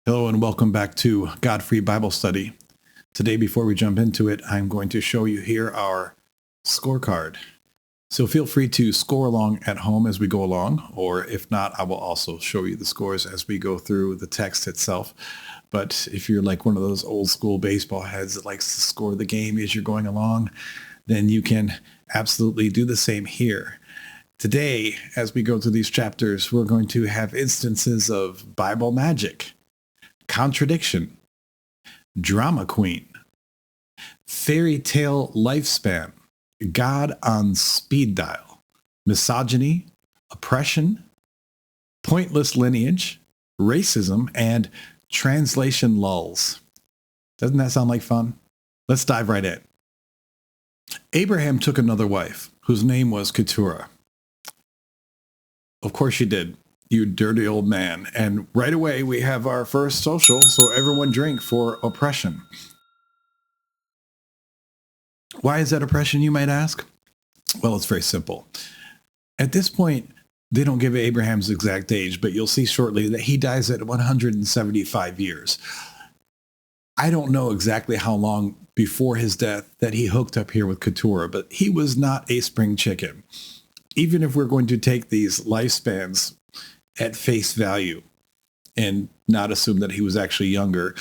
Hello and welcome back to God-Free Bible Study. Today, before we jump into it, I'm going to show you here our scorecard. So feel free to score along at home as we go along, or if not, I will also show you the scores as we go through the text itself. But if you're like one of those old school baseball heads that likes to score the game as you're going along, then you can absolutely do the same here. Today, as we go through these chapters, we're going to have instances of Bible magic, contradiction, drama queen, fairy tale lifespan, God on speed dial, misogyny, oppression, pointless lineage, racism, and translation lulls. Doesn't that sound like fun? Let's dive right in. Abraham took another wife, whose name was Keturah. Of course she did, you dirty old man. And right away we have our first social, so everyone drink, for oppression. Why is that oppression, you might ask? Well, it's very simple. At this point, they don't give Abraham's exact age, but you'll see shortly that he dies at 175 years. I don't know exactly how long before his death that he hooked up here with Keturah, but he was not a spring chicken. Even if we're going to take these lifespans at face value and not assume that he was actually younger,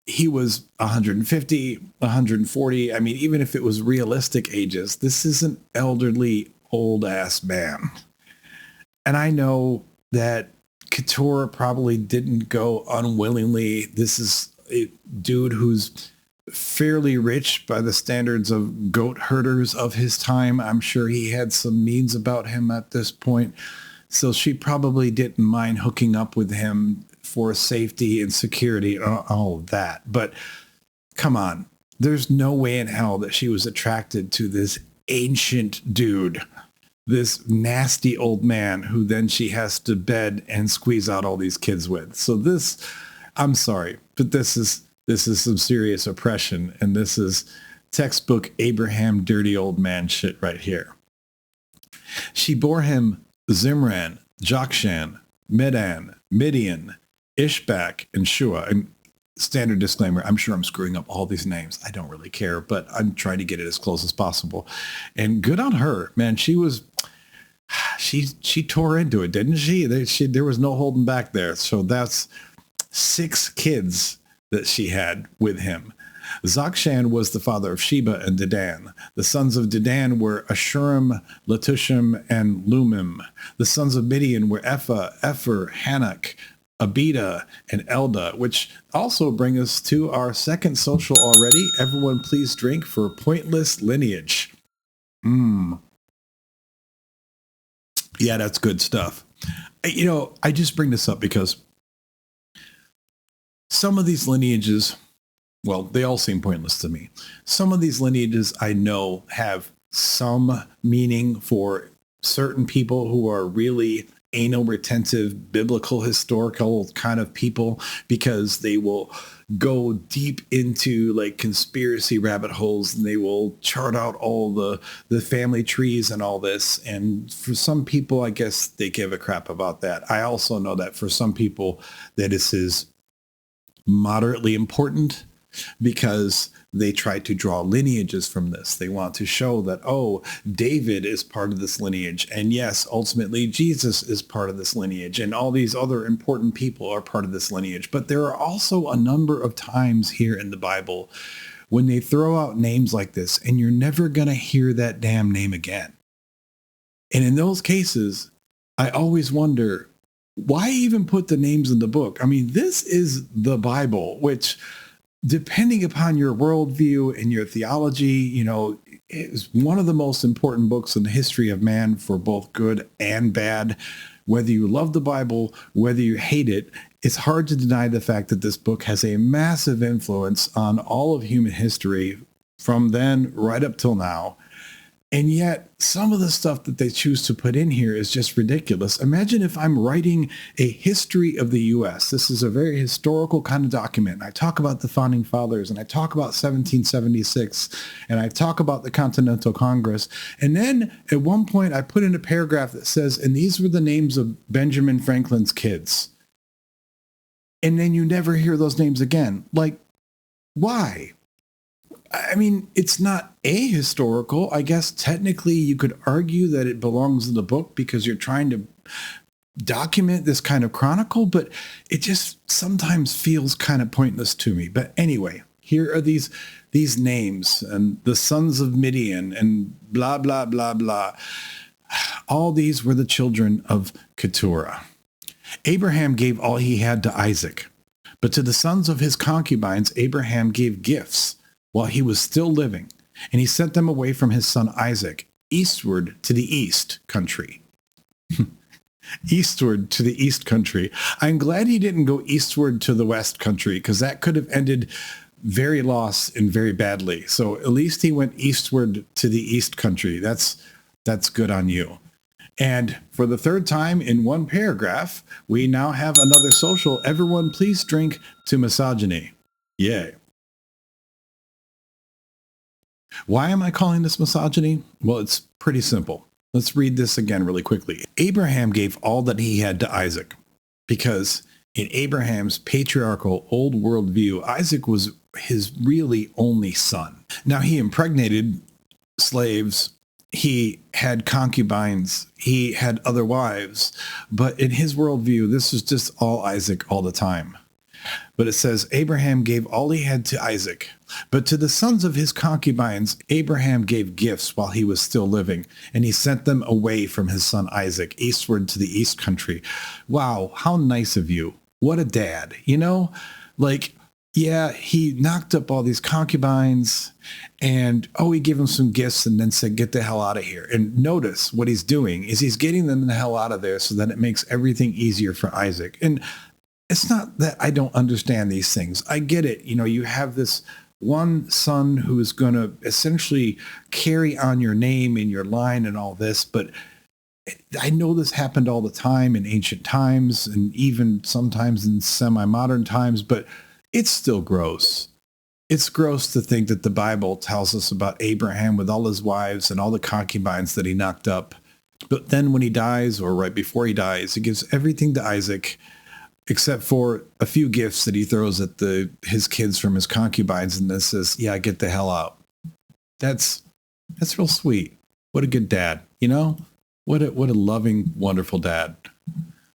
he was 150, 140. I mean, even if it was realistic ages, this is an elderly, old-ass man. And I know that Keturah probably didn't go unwillingly. This is a dude who's fairly rich by the standards of goat herders of his time. I'm sure he had some means about him at this point. So she probably didn't mind hooking up with him for safety and security, all of that. But come on, there's no way in hell that she was attracted to this ancient dude, this nasty old man who then she has to bed and squeeze out all these kids with. So this, I'm sorry, but this is some serious oppression, and this is textbook Abraham dirty old man shit right here. She bore him Zimran, Jokshan, Medan, Midian, Ishbak, and Shua. And standard disclaimer, I'm sure I'm screwing up all these names. I don't really care, but I'm trying to get it as close as possible. And good on her, man. She tore into it, didn't she? There was no holding back there. So that's 6 kids that she had with him. Zokshan was the father of Sheba and Dedan. The sons of Dedan were Ashurim, Letushim, and Lumim. The sons of Midian were Ephah, Epher, Hanok, Abida, and Elda, which also bring us to our second social already. Everyone please drink for pointless lineage. Yeah, that's good stuff. You know, I just bring this up because some of these lineages, well, they all seem pointless to me. Some of these lineages I know have some meaning for certain people who are really anal retentive, biblical, historical kind of people, because they will go deep into like conspiracy rabbit holes, and they will chart out all the family trees and all this. And for some people, I guess they give a crap about that. I also know that for some people that this is moderately important, because they try to draw lineages from this. They want to show that, oh, David is part of this lineage. And yes, ultimately, Jesus is part of this lineage. And all these other important people are part of this lineage. But there are also a number of times here in the Bible when they throw out names like this, and you're never going to hear that damn name again. And in those cases, I always wonder, why even put the names in the book? I mean, this is the Bible, which, depending upon your worldview and your theology, you know, is one of the most important books in the history of man for both good and bad. Whether you love the Bible, whether you hate it, it's hard to deny the fact that this book has a massive influence on all of human history from then right up till now. And yet, some of the stuff that they choose to put in here is just ridiculous. Imagine if I'm writing a history of the U.S. This is a very historical kind of document. I talk about the Founding Fathers, and I talk about 1776, and I talk about the Continental Congress. And then at one point, I put in a paragraph that says, and these were the names of Benjamin Franklin's kids. And then you never hear those names again. Like, why? I mean, it's not ahistorical. I guess technically you could argue that it belongs in the book because you're trying to document this kind of chronicle, but it just sometimes feels kind of pointless to me. But anyway, here are these names and the sons of Midian and blah, blah, blah, blah. All these were the children of Keturah. Abraham gave all he had to Isaac, but to the sons of his concubines, Abraham gave gifts while he was still living, and he sent them away from his son Isaac, eastward to the east country. Eastward to the east country. I'm glad he didn't go eastward to the west country, because that could have ended very lost and very badly. So at least he went eastward to the east country. That's good on you. And for the third time in one paragraph, we now have another social. Everyone please drink to misogyny. Yay. Why am I calling this misogyny? Well, it's pretty simple. Let's read this again really quickly. Abraham gave all that he had to Isaac, because in Abraham's patriarchal old world view, Isaac was his really only son. Now, he impregnated slaves, he had concubines, he had other wives, but in his worldview, this was just all Isaac all the time. But it says, Abraham gave all he had to Isaac, but to the sons of his concubines, Abraham gave gifts while he was still living, and he sent them away from his son Isaac, eastward to the east country. Wow, how nice of you. What a dad, you know? Like, yeah, he knocked up all these concubines, and he gave them some gifts and then said, get the hell out of here. And notice what he's doing is he's getting them the hell out of there so that it makes everything easier for Isaac. And it's not that I don't understand these things. I get it. You know, you have this one son who is going to essentially carry on your name and your line and all this, but I know this happened all the time in ancient times and even sometimes in semi-modern times, but it's still gross. It's gross to think that the Bible tells us about Abraham with all his wives and all the concubines that he knocked up. But then when he dies, or right before he dies, he gives everything to Isaac, except for a few gifts that he throws at his kids from his concubines, and then says, yeah, get the hell out. That's real sweet. What a good dad, you know? What a loving, wonderful dad.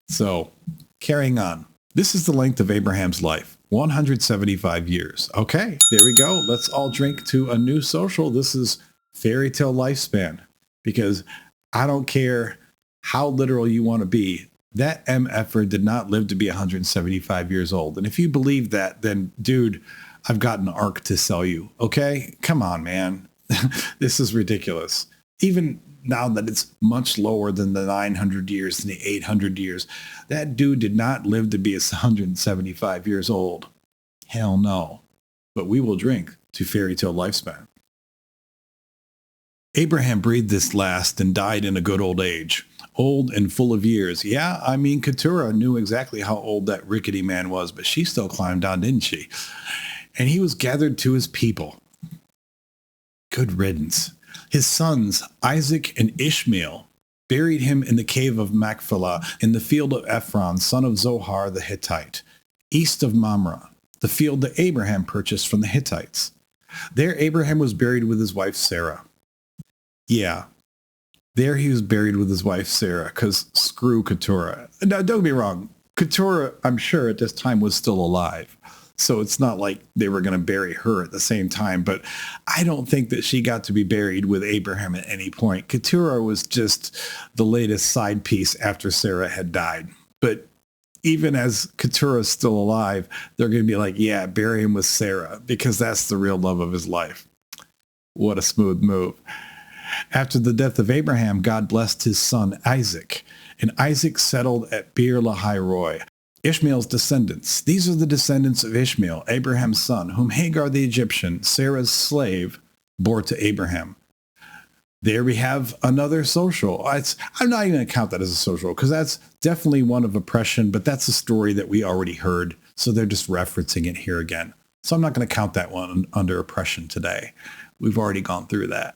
So, carrying on. This is the length of Abraham's life, 175 years. Okay, there we go. Let's all drink to a new social. This is fairy tale lifespan, because I don't care how literal you want to be. That MFer did not live to be 175 years old. And if you believe that, then dude, I've got an ark to sell you. Okay? Come on, man. This is ridiculous. Even now that it's much lower than the 900 years and the 800 years, that dude did not live to be 175 years old. Hell no. But we will drink to fairy tale lifespan. Abraham breathed this last and died in a good old age. Old and full of years. Yeah, I mean, Keturah knew exactly how old that rickety man was, but she still climbed down, didn't she? And he was gathered to his people. Good riddance. His sons, Isaac and Ishmael, buried him in the cave of Machpelah in the field of Ephron, son of Zohar the Hittite, east of Mamre, the field that Abraham purchased from the Hittites. There Abraham was buried with his wife Sarah. Yeah. There he was buried with his wife, Sarah, because screw Keturah. Now, don't get me wrong. Keturah, I'm sure at this time was still alive. So it's not like they were going to bury her at the same time. But I don't think that she got to be buried with Abraham at any point. Keturah was just the latest side piece after Sarah had died. But even as Keturah's still alive, they're going to be like, yeah, bury him with Sarah, because that's the real love of his life. What a smooth move. After the death of Abraham, God blessed his son Isaac, and Isaac settled at Beer-lahai-roi. Ishmael's descendants. These are the descendants of Ishmael, Abraham's son, whom Hagar the Egyptian, Sarah's slave, bore to Abraham. There we have another social. I'm not even going to count that as a social, because that's definitely one of oppression, but that's a story that we already heard, so they're just referencing it here again. So I'm not going to count that one under oppression today. We've already gone through that.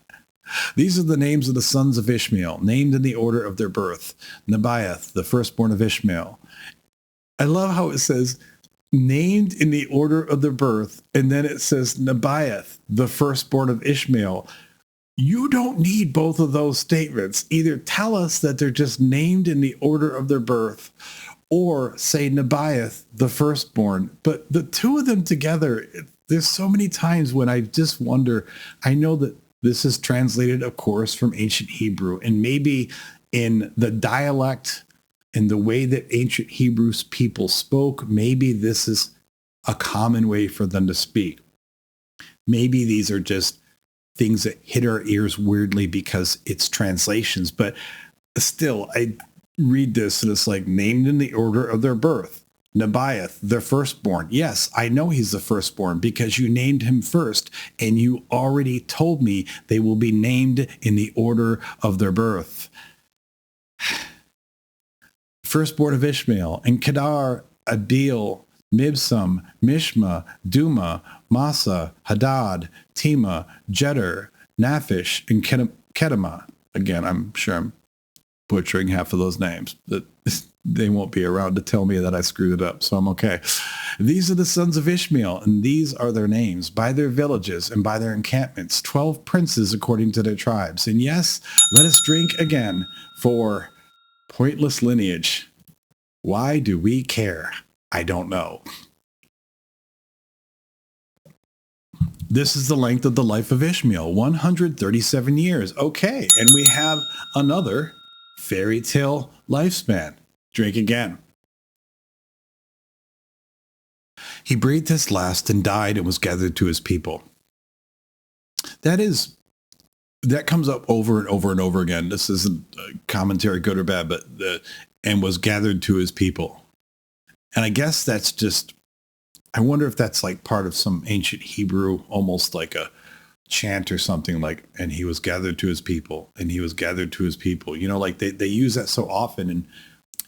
These are the names of the sons of Ishmael, named in the order of their birth. Nebaioth, the firstborn of Ishmael. I love how it says named in the order of their birth, and then it says Nebaioth, the firstborn of Ishmael. You don't need both of those statements. Either tell us that they're just named in the order of their birth, or say Nebaioth, the firstborn. But the two of them together, there's so many times when I just wonder. I know that this is translated, of course, from ancient Hebrew, and maybe in the dialect and the way that ancient Hebrews people spoke, maybe this is a common way for them to speak. Maybe these are just things that hit our ears weirdly because it's translations. But still, I read this and it's like named in the order of their birth. Nebaioth, their firstborn. Yes, I know he's the firstborn because you named him first and you already told me they will be named in the order of their birth. Firstborn of Ishmael, and Kedar, Adbeel, Mibsam, Mishma, Duma, Masa, Hadad, Tema, Jeter, Naphish, and Kedema. Again, I'm sure I'm butchering half of those names. They won't be around to tell me that I screwed it up, so I'm okay. These are the sons of Ishmael, and these are their names, by their villages and by their encampments, 12 princes according to their tribes. And yes, let us drink again for pointless lineage. Why do we care? I don't know. This is the length of the life of Ishmael, 137 years. Okay, and we have another fairy tale lifespan. Drink again. He breathed his last and died and was gathered to his people. That comes up over and over and over again. This isn't a commentary, good or bad, but and was gathered to his people. And I guess that's just, I wonder if that's like part of some ancient Hebrew, almost like a chant or something like, and he was gathered to his people, and he was gathered to his people. You know, like they use that so often, and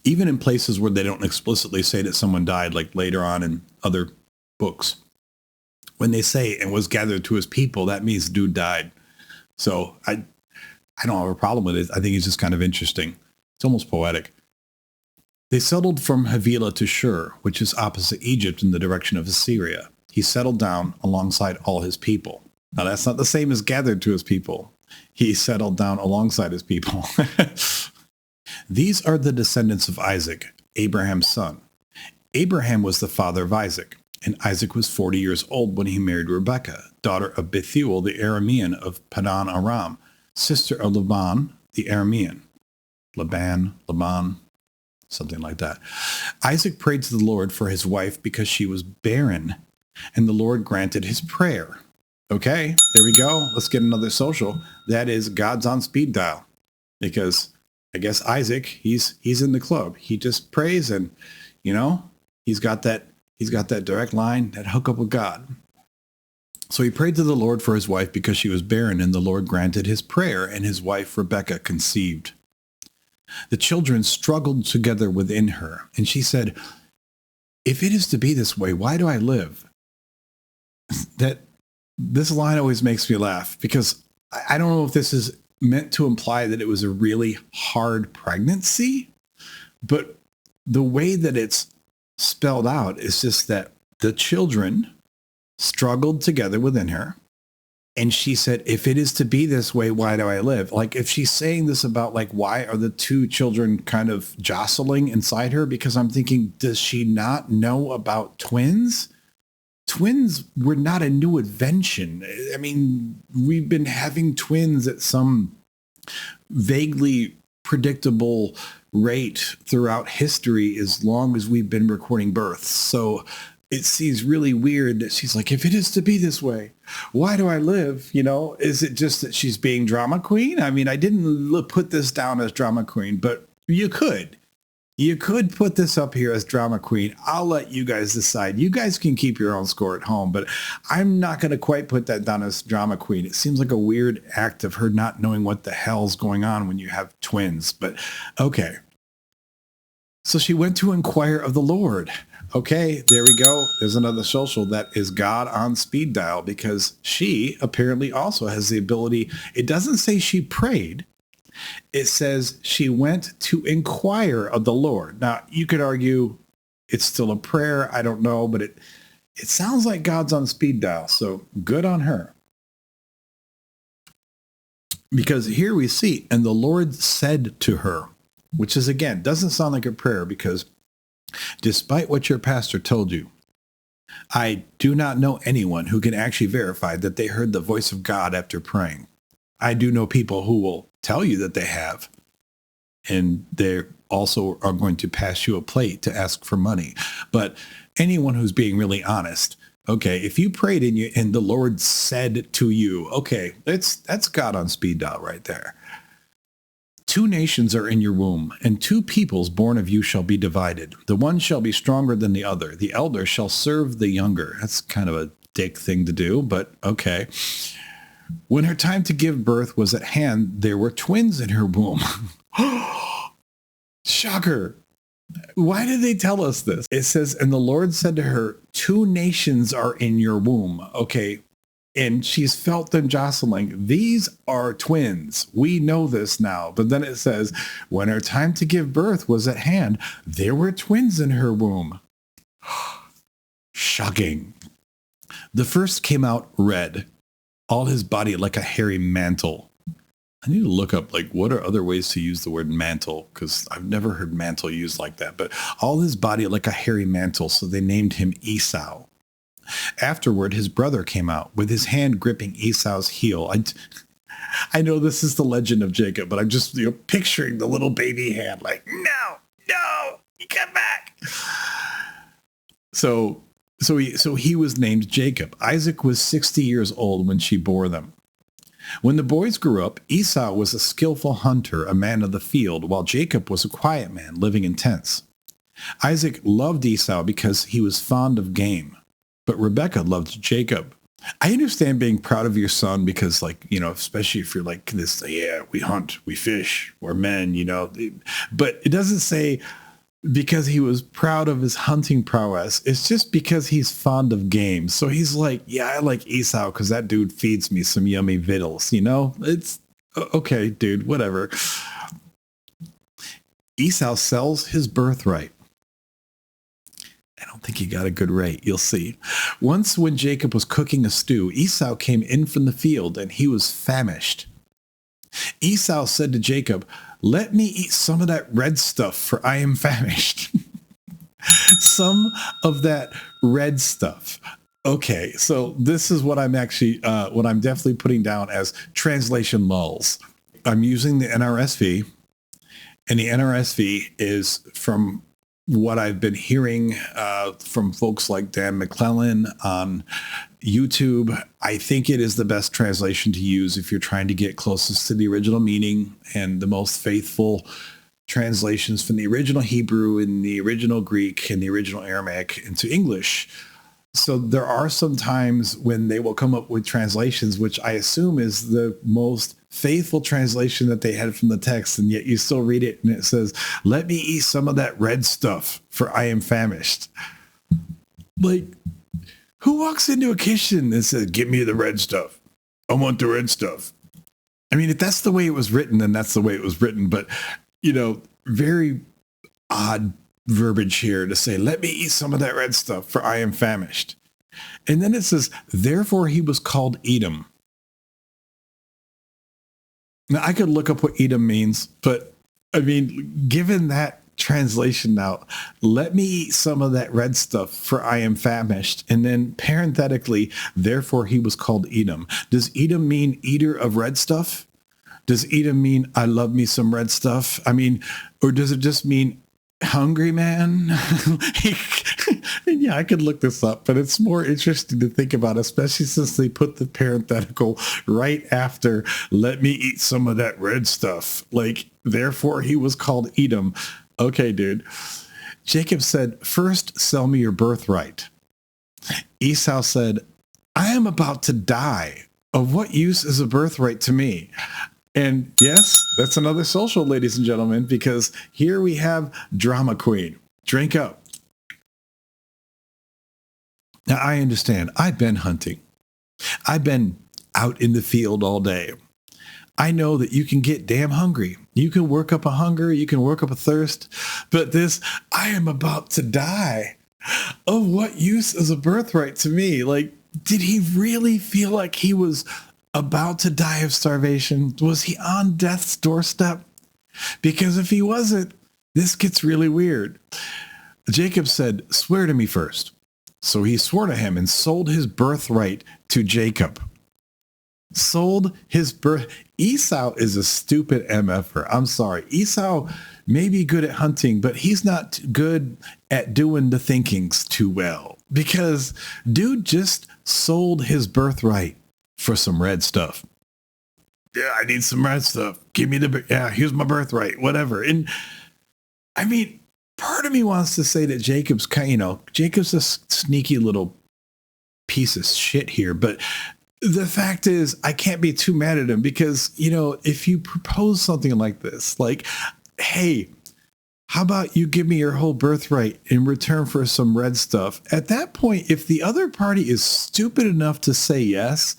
even in places where they don't explicitly say that someone died, like later on in other books, when they say and was gathered to his people, that means dude died. So I don't have a problem with it. I think it's just kind of interesting. It's almost poetic. They settled from Havilah to Shur, which is opposite Egypt in the direction of Assyria. He settled down alongside all his people. Now, that's not the same as gathered to his people. He settled down alongside his people. These are the descendants of Isaac, Abraham's son. Abraham was the father of Isaac, and Isaac was 40 years old when he married Rebekah, daughter of Bethuel the Aramean of Padan Aram, sister of Laban the Aramean. Laban, something like that. Isaac prayed to the Lord for his wife because she was barren, and the Lord granted his prayer. Okay, there we go. Let's get another social. That is God's on speed dial, because I guess Isaac, he's in the club. He just prays, and you know, he's got that direct line, that hookup with God. So he prayed to the Lord for his wife because she was barren, and the Lord granted his prayer, and his wife Rebekah conceived. The children struggled together within her, and she said, "If it is to be this way, why do I live?" This line always makes me laugh, because I don't know if this is meant to imply that it was a really hard pregnancy, but the way that it's spelled out is just that the children struggled together within her. And she said, if it is to be this way, why do I live? Like, if she's saying this about, like, why are the two children kind of jostling inside her? Because I'm thinking, does she not know about twins? Twins were not a new invention. I mean, we've been having twins at some vaguely predictable rate throughout history as long as we've been recording births. So it seems really weird that she's like, if it is to be this way, why do I live? You know, is it just that she's being drama queen? I mean, I didn't put this down as drama queen, but you could. You could put this up here as drama queen. I'll let you guys decide. You guys can keep your own score at home, but I'm not going to quite put that down as drama queen. It seems like a weird act of her not knowing what the hell's going on when you have twins, but okay. So she went to inquire of the Lord. Okay, there we go. There's another social. That is God on speed dial, because she apparently also has the ability. It doesn't say she prayed. It says she went to inquire of the Lord. Now, you could argue it's still a prayer. I don't know, but it sounds like God's on speed dial. So good on her. Because here we see, and the Lord said to her, which is, again, doesn't sound like a prayer, because despite what your pastor told you, I do not know anyone who can actually verify that they heard the voice of God after praying. I do know people who will tell you that they have, and they also are going to pass you a plate to ask for money. But anyone who's being really honest, okay, if you prayed and the Lord said to you, okay, that's God on speed dial right there. 2 nations are in your womb, and 2 peoples born of you shall be divided. The one shall be stronger than the other. The elder shall serve the younger. That's kind of a dick thing to do, but okay. When her time to give birth was at hand, there were twins in her womb. Shocker. Why did they tell us this? It says, and the Lord said to her, 2 nations are in your womb. Okay. And she's felt them jostling. These are twins. We know this now. But then it says, when her time to give birth was at hand, there were twins in her womb. Shocking. The first came out red, all his body like a hairy mantle. I need to look up, like, what are other ways to use the word mantle? Because I've never heard mantle used like that. But all his body like a hairy mantle, so they named him Esau. Afterward, his brother came out with his hand gripping Esau's heel. I know this is the legend of Jacob, but I'm just picturing the little baby hand like, no, you come back. So he was named Jacob. Isaac was 60 years old when she bore them. When the boys grew up, Esau was a skillful hunter, a man of the field, while Jacob was a quiet man living in tents. Isaac loved Esau because he was fond of game. But Rebekah loved Jacob. I understand being proud of your son because, especially if you're like this, yeah, we hunt, we fish, we're men, But it doesn't say because he was proud of his hunting prowess. It's just because he's fond of game. So he's like, yeah, I like Esau because that dude feeds me some yummy victuals, It's okay, dude, whatever. Esau sells his birthright. I don't think he got a good rate. You'll see. Once when Jacob was cooking a stew, Esau came in from the field and he was famished. Esau said to Jacob, let me eat some of that red stuff, for I am famished. Some of that red stuff. Okay, so this is what I'm definitely putting down as translation lulls. I'm using the NRSV, and the NRSV is from what I've been hearing from folks like Dan McClellan on YouTube. I think it is the best translation to use if you're trying to get closest to the original meaning and the most faithful translations from the original Hebrew and the original Greek and the original Aramaic into English. So there are some times when they will come up with translations, which I assume is the most faithful translation that they had from the text, and yet you still read it and it says, let me eat some of that red stuff, for I am famished. Like, who walks into a kitchen and says, give me the red stuff? I want the red stuff. I mean, if that's the way it was written, then that's the way it was written. But, very odd verbiage here to say, let me eat some of that red stuff, for I am famished. And then it says, therefore he was called Edom. Now, I could look up what Edom means, but I mean, given that translation now, let me eat some of that red stuff, for I am famished. And then parenthetically, therefore he was called Edom. Does Edom mean eater of red stuff? Does Edom mean I love me some red stuff? I mean, or does it just mean hungry man? Yeah, I could look this up, but it's more interesting to think about, especially since they put the parenthetical right after, let me eat some of that red stuff. Like, therefore he was called Edom. Okay, dude. Jacob said, first sell me your birthright. Esau said, I am about to die. Of what use is a birthright to me? And yes, that's another social, ladies and gentlemen, because here we have drama queen. Drink up. Now, I understand. I've been hunting. I've been out in the field all day. I know that you can get damn hungry. You can work up a hunger. You can work up a thirst. But this, I am about to die. Of what use is a birthright to me? Like, did he really feel like he was about to die of starvation? Was he on death's doorstep? Because if he wasn't, this gets really weird. Jacob said, swear to me first. So he swore to him and sold his birthright to Jacob. Sold his birth. Esau is a stupid MFer. I'm sorry. Esau may be good at hunting, but he's not good at doing the thinkings too well. Because dude just sold his birthright for some red stuff. Yeah, I need some red stuff. Give me here's my birthright, whatever. And I mean, part of me wants to say that Jacob's a sneaky little piece of shit here, but the fact is I can't be too mad at him because, if you propose something like this, like, hey, how about you give me your whole birthright in return for some red stuff? At that point, if the other party is stupid enough to say yes,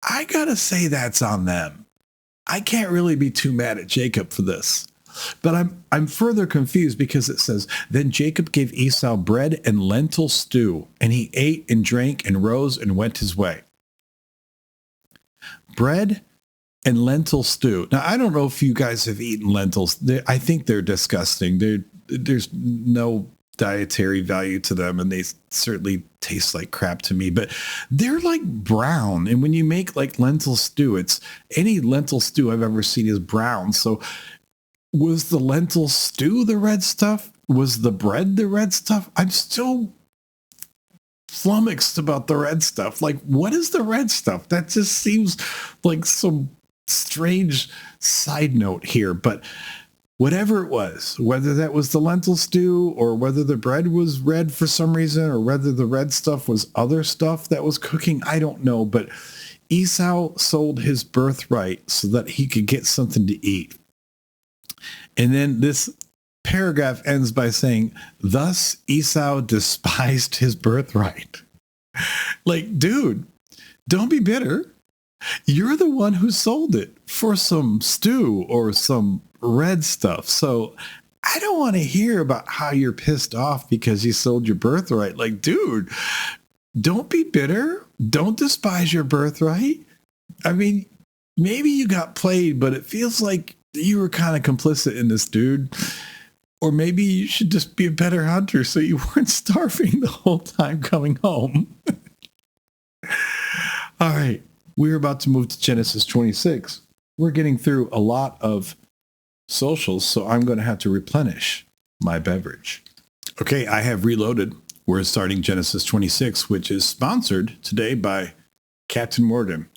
I gotta say that's on them. I can't really be too mad at Jacob for this. But I'm further confused because it says, then Jacob gave Esau bread and lentil stew, and he ate and drank and rose and went his way. Bread and lentil stew. Now, I don't know if you guys have eaten lentils. I think they're disgusting. There's no dietary value to them, and they certainly taste like crap to me, but they're like brown. And when you make like lentil stew, any lentil stew I've ever seen is brown. So was the lentil stew the red stuff? Was the bread the red stuff? I'm still flummoxed about the red stuff. Like, what is the red stuff? That just seems like some strange side note here. But whatever it was, whether that was the lentil stew or whether the bread was red for some reason or whether the red stuff was other stuff that was cooking, I don't know. But Esau sold his birthright so that he could get something to eat. And then this paragraph ends by saying, thus Esau despised his birthright. Like, dude, don't be bitter. You're the one who sold it for some stew or some red stuff. So I don't want to hear about how you're pissed off because you sold your birthright. Like, dude, don't be bitter. Don't despise your birthright. I mean, maybe you got played, but it feels like you were kind of complicit in this, dude. Or maybe you should just be a better hunter so you weren't starving the whole time coming home. All right. We're about to move to Genesis 26. We're getting through a lot of socials, so I'm going to have to replenish my beverage. Okay, I have reloaded. We're starting Genesis 26, which is sponsored today by Captain Morgan.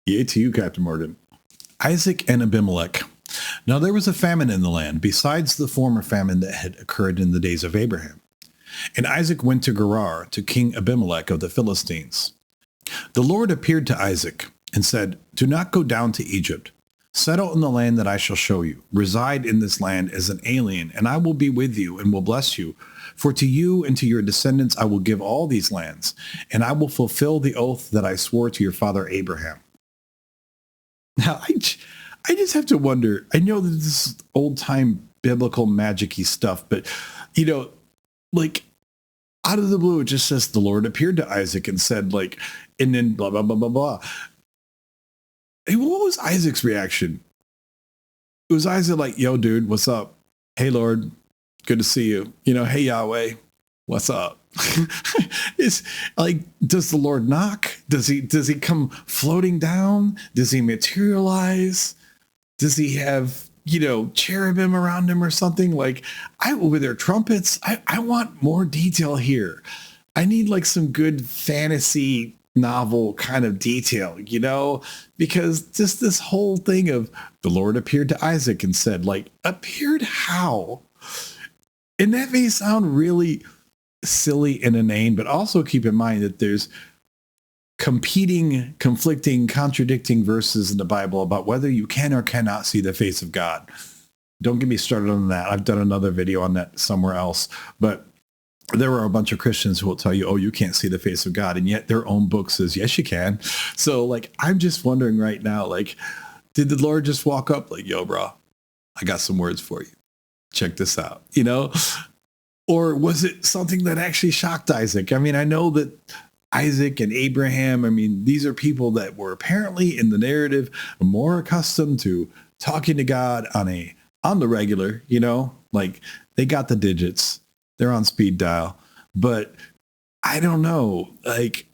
Yay to you, Captain Morgan. Isaac and Abimelech. Now there was a famine in the land, besides the former famine that had occurred in the days of Abraham. And Isaac went to Gerar, to King Abimelech of the Philistines. The Lord appeared to Isaac and said, do not go down to Egypt. Settle in the land that I shall show you. Reside in this land as an alien, and I will be with you and will bless you. For to you and to your descendants I will give all these lands, and I will fulfill the oath that I swore to your father Abraham. Now, I just have to wonder, I know that this is old-time biblical magic-y stuff, but, like, out of the blue, it just says the Lord appeared to Isaac and said, like, and then blah, blah, blah, blah, blah. Hey, what was Isaac's reaction? It was Isaac like, yo, dude, what's up? Hey, Lord, good to see you. Hey, Yahweh, what's up? It's like, does the Lord knock? Does he come floating down? Does he materialize? Does he have, cherubim around him or something? Like, with their trumpets, I want more detail here. I need like some good fantasy novel kind of detail, because just this whole thing of the Lord appeared to Isaac and said, like, appeared how? And that may sound really silly and inane, but also keep in mind that there's conflicting, contradicting verses in the Bible about whether you can or cannot see the face of God. Don't get me started on that. I've done another video on that somewhere else, but there are a bunch of Christians who will tell you, oh, you can't see the face of God. And yet their own book says, yes, you can. So like, I'm just wondering right now, like, Did the Lord just walk up like, yo, bro, I got some words for you. Check this out, you know? Or was it something that actually shocked Isaac? I mean, I know that Isaac and Abraham, I mean, these are people that were apparently in the narrative more accustomed to talking to God on the regular, you know, like they got the digits, they're on speed dial. But I don't know, like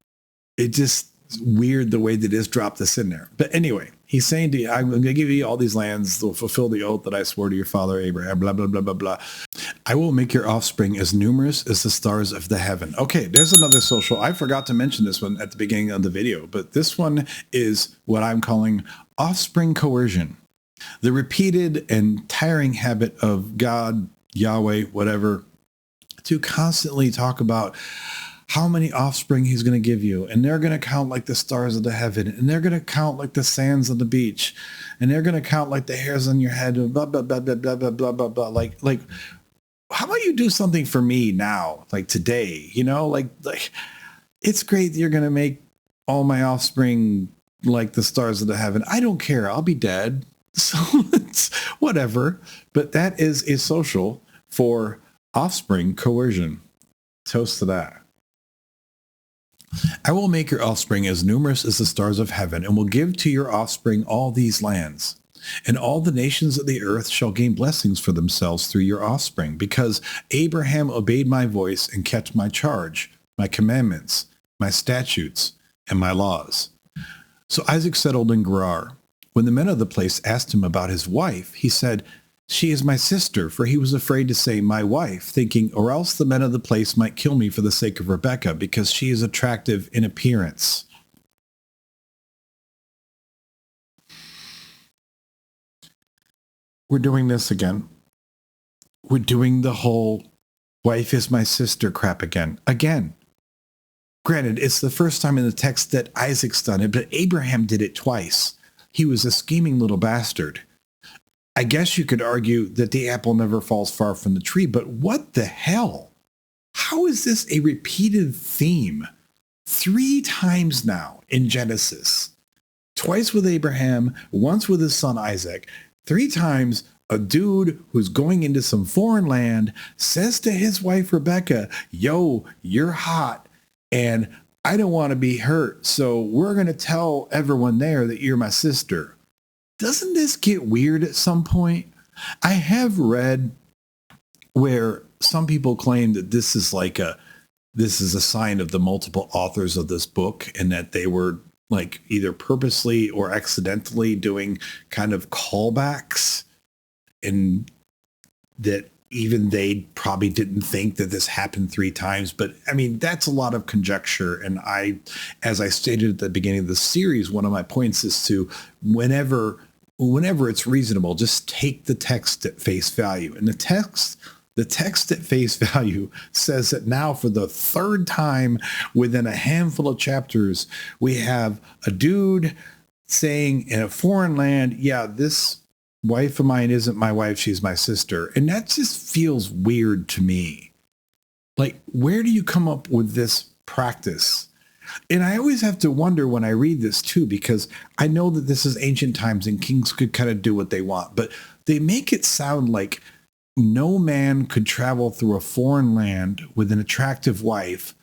it just weird the way they just dropped this in there. But anyway, he's saying to you, I'm going to give you all these lands that will fulfill the oath that I swore to your father Abraham, blah, blah, blah, blah, blah. I will make your offspring as numerous as the stars of the heaven. Okay, there's another social. I forgot to mention this one at the beginning of the video, but this one is what I'm calling offspring coercion. The repeated and tiring habit of God, Yahweh, whatever, to constantly talk about how many offspring he's going to give you. And they're going to count like the stars of the heaven. And they're going to count like the sands of the beach. And they're going to count like the hairs on your head. Blah, blah, blah, blah, blah, blah, blah, blah, blah. Like, how about you do something for me now? Like today, you know, like it's great that you're going to make all my offspring like the stars of the heaven. I don't care. I'll be dead. So it's whatever. But that is a social for offspring coercion. Toast to that. I will make your offspring as numerous as the stars of heaven, and will give to your offspring all these lands. And all the nations of the earth shall gain blessings for themselves through your offspring, because Abraham obeyed my voice and kept my charge, my commandments, my statutes, and my laws. So Isaac settled in Gerar. When the men of the place asked him about his wife, he said, she is my sister, for he was afraid to say my wife, thinking, or else the men of the place might kill me for the sake of Rebekah, because she is attractive in appearance. We're doing this again. We're doing the whole wife is my sister crap again. Granted, it's the first time in the text that Isaac's done it, but Abraham did it twice. He was a scheming little bastard. I guess you could argue that the apple never falls far from the tree, but what the hell? How is this a repeated theme? 3 times now in Genesis. Twice with Abraham, once with his son Isaac. 3 times a dude who's going into some foreign land says to his wife Rebecca, yo, you're hot and I don't want to be hurt, so we're going to tell everyone there that you're my sister. Doesn't this get weird at some point? I have read where some people claim that this is a sign of the multiple authors of this book, and that they were like either purposely or accidentally doing kind of callbacks, and that even they probably didn't think that this happened 3 times. But I mean, that's a lot of conjecture. And as I stated at the beginning of the series, one of my points is to whenever it's reasonable, just take the text at face value. And the text at face value says that now for the 3rd time within a handful of chapters, we have a dude saying in a foreign land, yeah, this wife of mine isn't my wife, she's my sister. And that just feels weird to me. Like, where do you come up with this practice? And I always have to wonder when I read this too, because I know that this is ancient times and kings could kind of do what they want, but they make it sound like no man could travel through a foreign land with an attractive wife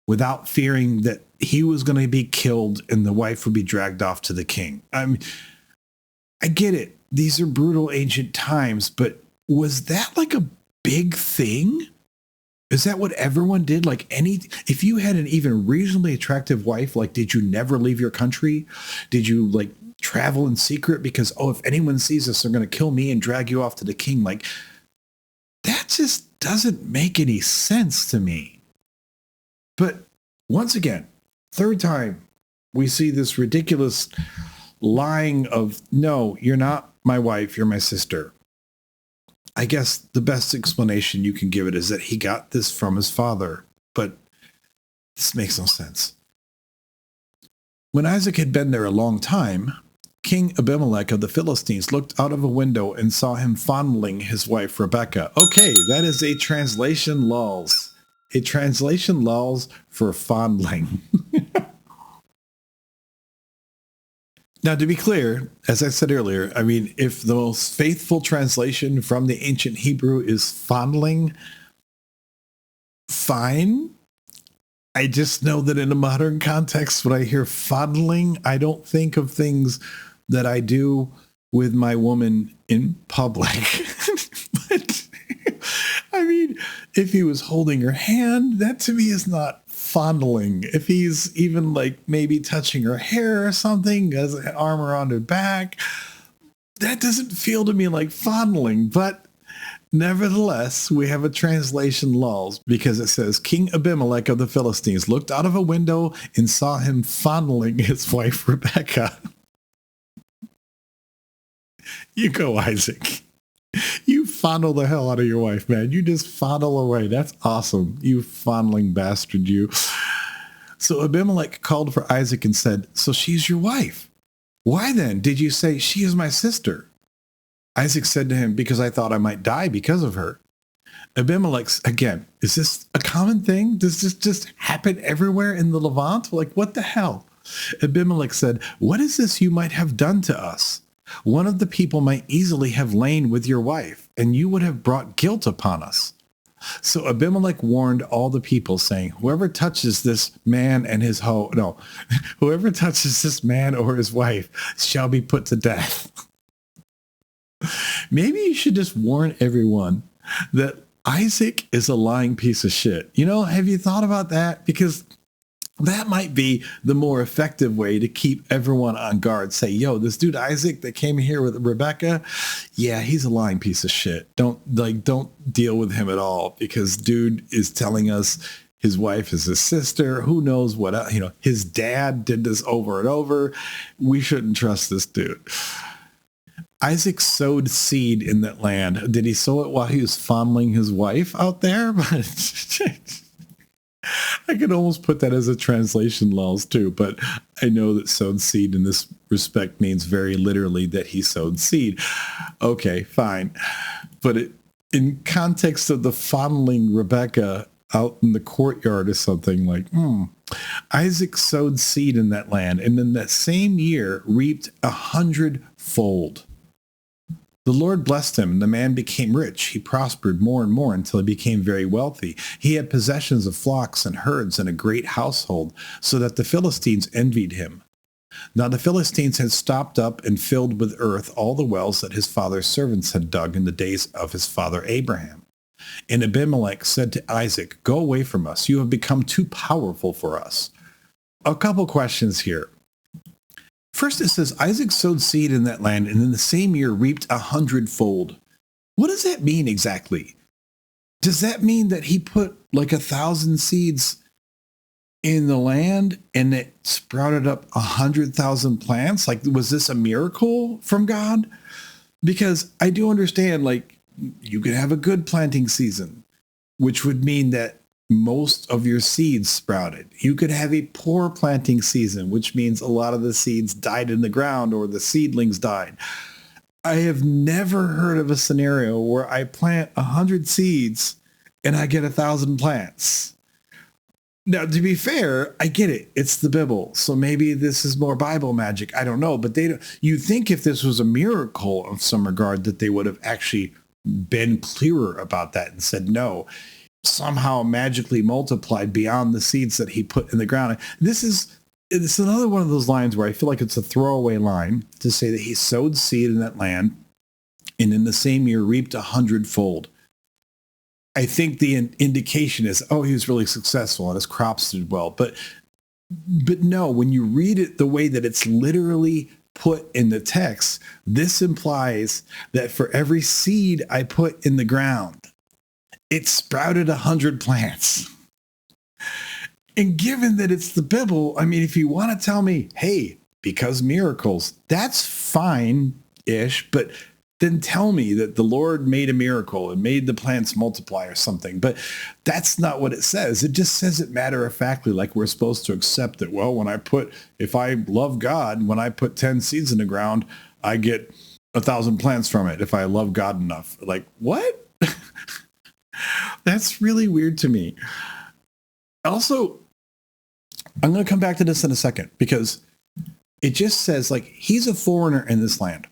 without fearing that he was going to be killed and the wife would be dragged off to the king. I get it. These are brutal ancient times, but was that like a big thing? Is that what everyone did? Like if you had an even reasonably attractive wife, like, did you never leave your country? Did you like travel in secret because, if anyone sees us, they're going to kill me and drag you off to the king? Like, that just doesn't make any sense to me. But once again, 3rd time, we see this ridiculous lying of, no, you're not my wife, you're my sister. I guess the best explanation you can give it is that he got this from his father, but this makes no sense. When Isaac had been there a long time, King Abimelech of the Philistines looked out of a window and saw him fondling his wife Rebekah. Okay, that is a translation lulz. A translation lulz for fondling. Now, to be clear, as I said earlier, I mean, if the most faithful translation from the ancient Hebrew is fondling, fine. I just know that in a modern context, when I hear fondling, I don't think of things that I do with my woman in public. But I mean, if he was holding her hand, that to me is not fondling. If he's even like maybe touching her hair or something, has an arm around her back, that doesn't feel to me like fondling. But nevertheless, we have a translation lulls because it says King Abimelech of the Philistines looked out of a window and saw him fondling his wife Rebekah. You go, Isaac. You fondle the hell out of your wife, man. You just fondle away. That's awesome. You fondling bastard, you. So Abimelech called for Isaac and said, so she's your wife. Why then did you say she is my sister? Isaac said to him, because I thought I might die because of her. Abimelech's, again, is this a common thing? Does this just happen everywhere in the Levant? Like, what the hell? Abimelech said, what is this you might have done to us? One of the people might easily have lain with your wife, and you would have brought guilt upon us. So Abimelech warned all the people, saying, whoever touches this man and his whoever touches this man or his wife shall be put to death. Maybe you should just warn everyone that Isaac is a lying piece of shit. You know, have you thought about that? Because that might be the more effective way to keep everyone on guard. Say, yo, this dude Isaac that came here with Rebecca, yeah, he's a lying piece of shit. Don't deal with him at all, because dude is telling us his wife is his sister. Who knows what, his dad did this over and over. We shouldn't trust this dude. Isaac sowed seed in that land. Did he sow it while he was fondling his wife out there? I could almost put that as a translation lulls too, but I know that sowed seed in this respect means very literally that he sowed seed. Okay, fine. But in context of the fondling Rebecca out in the courtyard or something, like, Isaac sowed seed in that land, and in that same year reaped 100-fold. The Lord blessed him, and the man became rich. He prospered more and more until he became very wealthy. He had possessions of flocks and herds and a great household, so that the Philistines envied him. Now the Philistines had stopped up and filled with earth all the wells that his father's servants had dug in the days of his father Abraham. And Abimelech said to Isaac, go away from us. You have become too powerful for us. A couple questions here. First, it says Isaac sowed seed in that land, and in the same year reaped 100-fold. What does that mean exactly? Does that mean that he put like 1,000 seeds in the land and it sprouted up 100,000 plants? Like, was this a miracle from God? Because I do understand, like, you could have a good planting season, which would mean that most of your seeds sprouted. You could have a poor planting season, which means a lot of the seeds died in the ground or the seedlings died. I have never heard of a scenario where I plant 100 seeds and I get 1,000 plants. Now, to be fair, I get it. It's the Bible. So maybe this is more Bible magic. I don't know. But you'd think if this was a miracle of some regard that they would have actually been clearer about that and said, no, somehow magically multiplied beyond the seeds that he put in the ground. It's another one of those lines where I feel like it's a throwaway line to say that he sowed seed in that land and in the same year reaped 100-fold. I think the indication is, he was really successful and his crops did well. But no, when you read it the way that it's literally put in the text, this implies that for every seed I put in the ground, it sprouted 100 plants. And given that it's the Bible, I mean, if you want to tell me, hey, because miracles, that's fine-ish, but then tell me that the Lord made a miracle and made the plants multiply or something. But that's not what it says. It just says it matter-of-factly, like we're supposed to accept it. Well, if I love God, when I put 10 seeds in the ground, I get 1,000 plants from it if I love God enough. Like, what? That's really weird to me. Also, I'm going to come back to this in a second, because It just says like he's a foreigner in this land.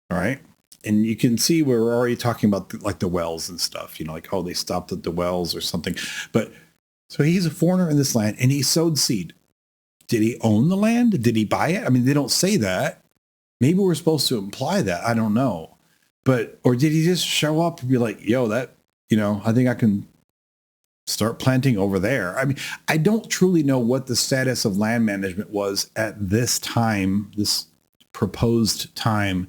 All right. And you can see where we're already talking about like the wells and stuff, like, oh, they stopped at the wells or something. But so he's a foreigner in this land and he sowed seed. Did he own the land? Did he buy it? I mean, they don't say that. Maybe we're supposed to imply that. I don't know. But, or did he just show up and be like, yo, that, I think I can start planting over there. I mean, I don't truly know what the status of land management was at this time, this proposed time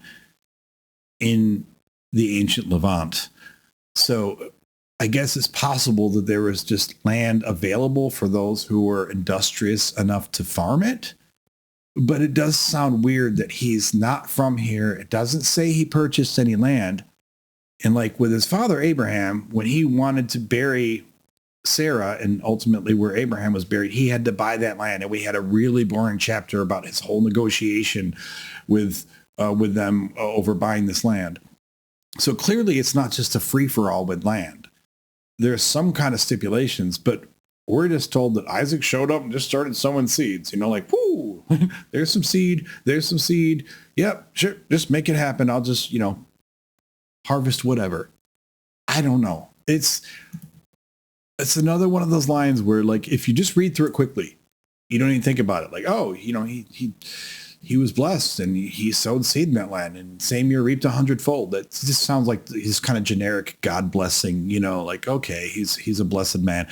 in the ancient Levant. So I guess it's possible that there was just land available for those who were industrious enough to farm it. But it does sound weird that he's not from here. It doesn't say he purchased any land. And like with his father Abraham, when he wanted to bury Sarah and ultimately where Abraham was buried, he had to buy that land. And we had a really boring chapter about his whole negotiation with them over buying this land. So clearly it's not just a free-for-all with land. There's some kind of stipulations, but we're just told that Isaac showed up and just started sowing seeds, like, whoo, there's some seed. Yep, sure, just make it happen. I'll just, harvest whatever. I don't know. It's another one of those lines where, like, if you just read through it quickly, you don't even think about it. Like, oh, he was blessed and he sowed seed in that land and same year reaped 100-fold. That just sounds like his kind of generic God blessing, like, okay, he's a blessed man.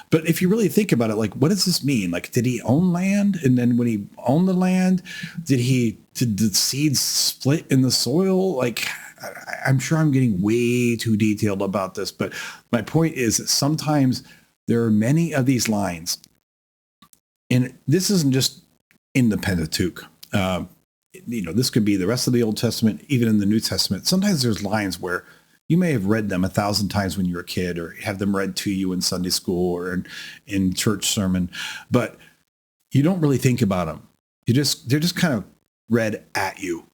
But if you really think about it, like, what does this mean? Like, did he own land? And then when he owned the land, did the seeds split in the soil? Like, I'm sure I'm getting way too detailed about this, but my point is that sometimes there are many of these lines, and this isn't just in the Pentateuch. This could be the rest of the Old Testament, even in the New Testament. Sometimes there's lines where you may have read them 1,000 times when you were a kid, or have them read to you in Sunday school or in church sermon, but you don't really think about them. They're just kind of read at you.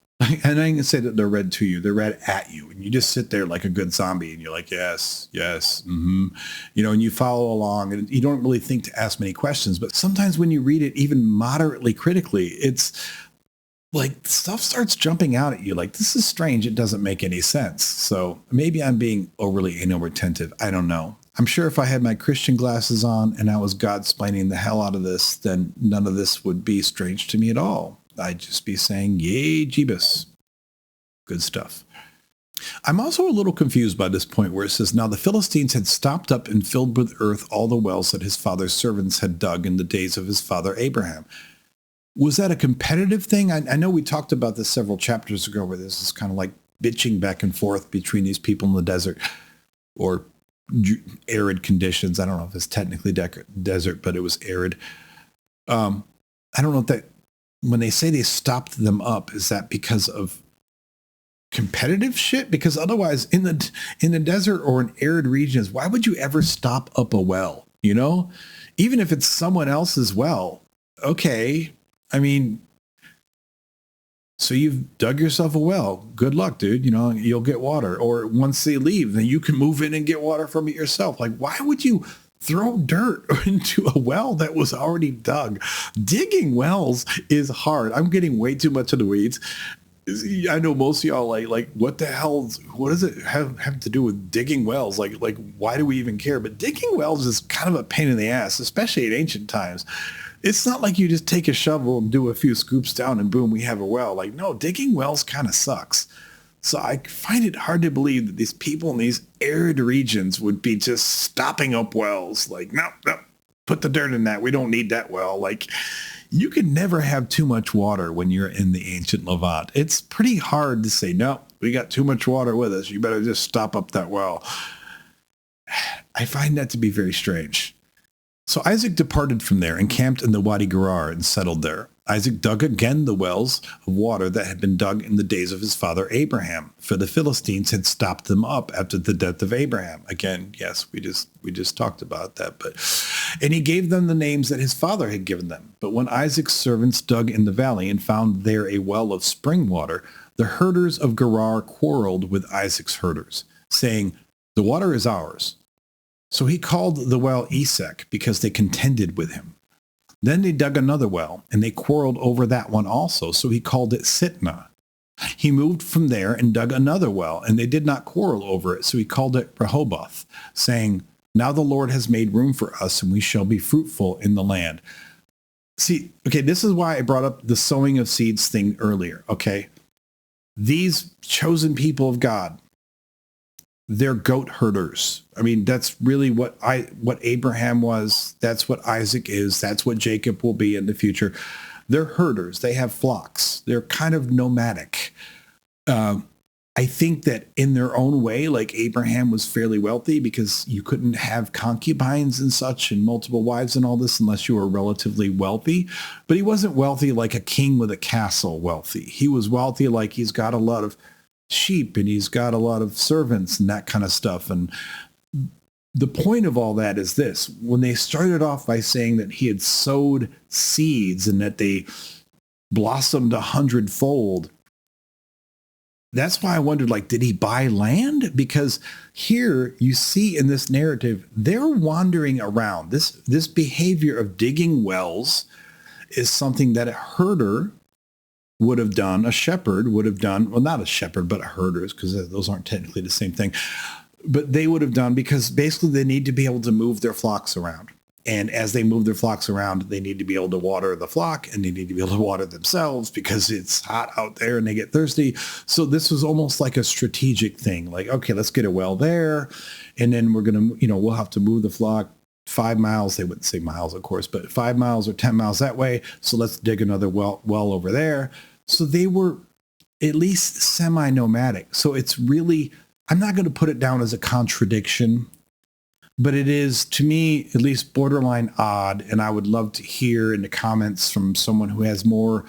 And I can say that they're read to you. They're read at you. And you just sit there like a good zombie and you're like, yes, mm-hmm. And you follow along and you don't really think to ask many questions. But sometimes when you read it, even moderately critically, it's like stuff starts jumping out at you. Like, this is strange. It doesn't make any sense. So maybe I'm being overly anal retentive. I don't know. I'm sure if I had my Christian glasses on and I was God-splaining the hell out of this, then none of this would be strange to me at all. I'd just be saying, yay, Jeebus. Good stuff. I'm also a little confused by this point where it says, now the Philistines had stopped up and filled with earth all the wells that his father's servants had dug in the days of his father Abraham. Was that a competitive thing? I know we talked about this several chapters ago where this is kind of like bitching back and forth between these people in the desert or arid conditions. I don't know if it's technically desert, but it was arid. I don't know if that, when they say they stopped them up, is that because of competitive shit? Because otherwise in the desert or in arid regions, why would you ever stop up a well? Even if it's someone else's well. Okay. I mean, so you've dug yourself a well. Good luck, dude. You'll get water. Or once they leave, then you can move in and get water from it yourself. Like, why would you throw dirt into a well that was already dug? Digging wells is hard. I'm getting way too much of the weeds. I know most of y'all like what the hell? What does it have to do with digging wells? Like why do we even care? But digging wells is kind of a pain in the ass, especially in ancient times. It's not like you just take a shovel and do a few scoops down and boom, we have a well. Like, no, digging wells kind of sucks. So I find it hard to believe that these people in these arid regions would be just stopping up wells. Like, no, put the dirt in that. We don't need that well. Like, you can never have too much water when you're in the ancient Levant. It's pretty hard to say, no, we got too much water with us. You better just stop up that well. I find that to be very strange. So Isaac departed from there and camped in the Wadi Gerar and settled there. Isaac dug again the wells of water that had been dug in the days of his father Abraham, for the Philistines had stopped them up after the death of Abraham. Again, yes, we just talked about that. And he gave them the names that his father had given them. But when Isaac's servants dug in the valley and found there a well of spring water, the herders of Gerar quarreled with Isaac's herders, saying, "The water is ours." So he called the well Esek, because they contended with him. Then they dug another well, and they quarreled over that one also, so he called it Sitnah. He moved from there and dug another well, and they did not quarrel over it, so he called it Rehoboth, saying, now the Lord has made room for us, and we shall be fruitful in the land. See, okay, this is why I brought up the sowing of seeds thing earlier, okay? These chosen people of God, they're goat herders. I mean, that's really what Abraham was. That's what Isaac is. That's what Jacob will be in the future. They're herders. They have flocks. They're kind of nomadic. I think that in their own way, like Abraham was fairly wealthy because you couldn't have concubines and such and multiple wives and all this unless you were relatively wealthy. But he wasn't wealthy like a king with a castle wealthy. He was wealthy like he's got a lot of sheep and he's got a lot of servants and that kind of stuff. And the point of all that is this: when they started off by saying that he had sowed seeds and that they blossomed 100-fold, that's why I wondered, like, did he buy land? Because here you see in this narrative, they're wandering around. This behavior of digging wells is something that a herder would have done, a shepherd would have done. Well, not a shepherd, but a herder, because those aren't technically the same thing. But they would have done, because basically they need to be able to move their flocks around. And as they move their flocks around, they need to be able to water the flock, and they need to be able to water themselves because it's hot out there and they get thirsty. So this was almost like a strategic thing. Like, okay, let's get a well there. And then we're going to, we'll have to move the flock 5 miles. They wouldn't say miles, of course, but 5 miles or 10 miles that way. So let's dig another well over there. So they were at least semi-nomadic. So it's really, I'm not going to put it down as a contradiction, but it is, to me, at least borderline odd. And I would love to hear in the comments from someone who has more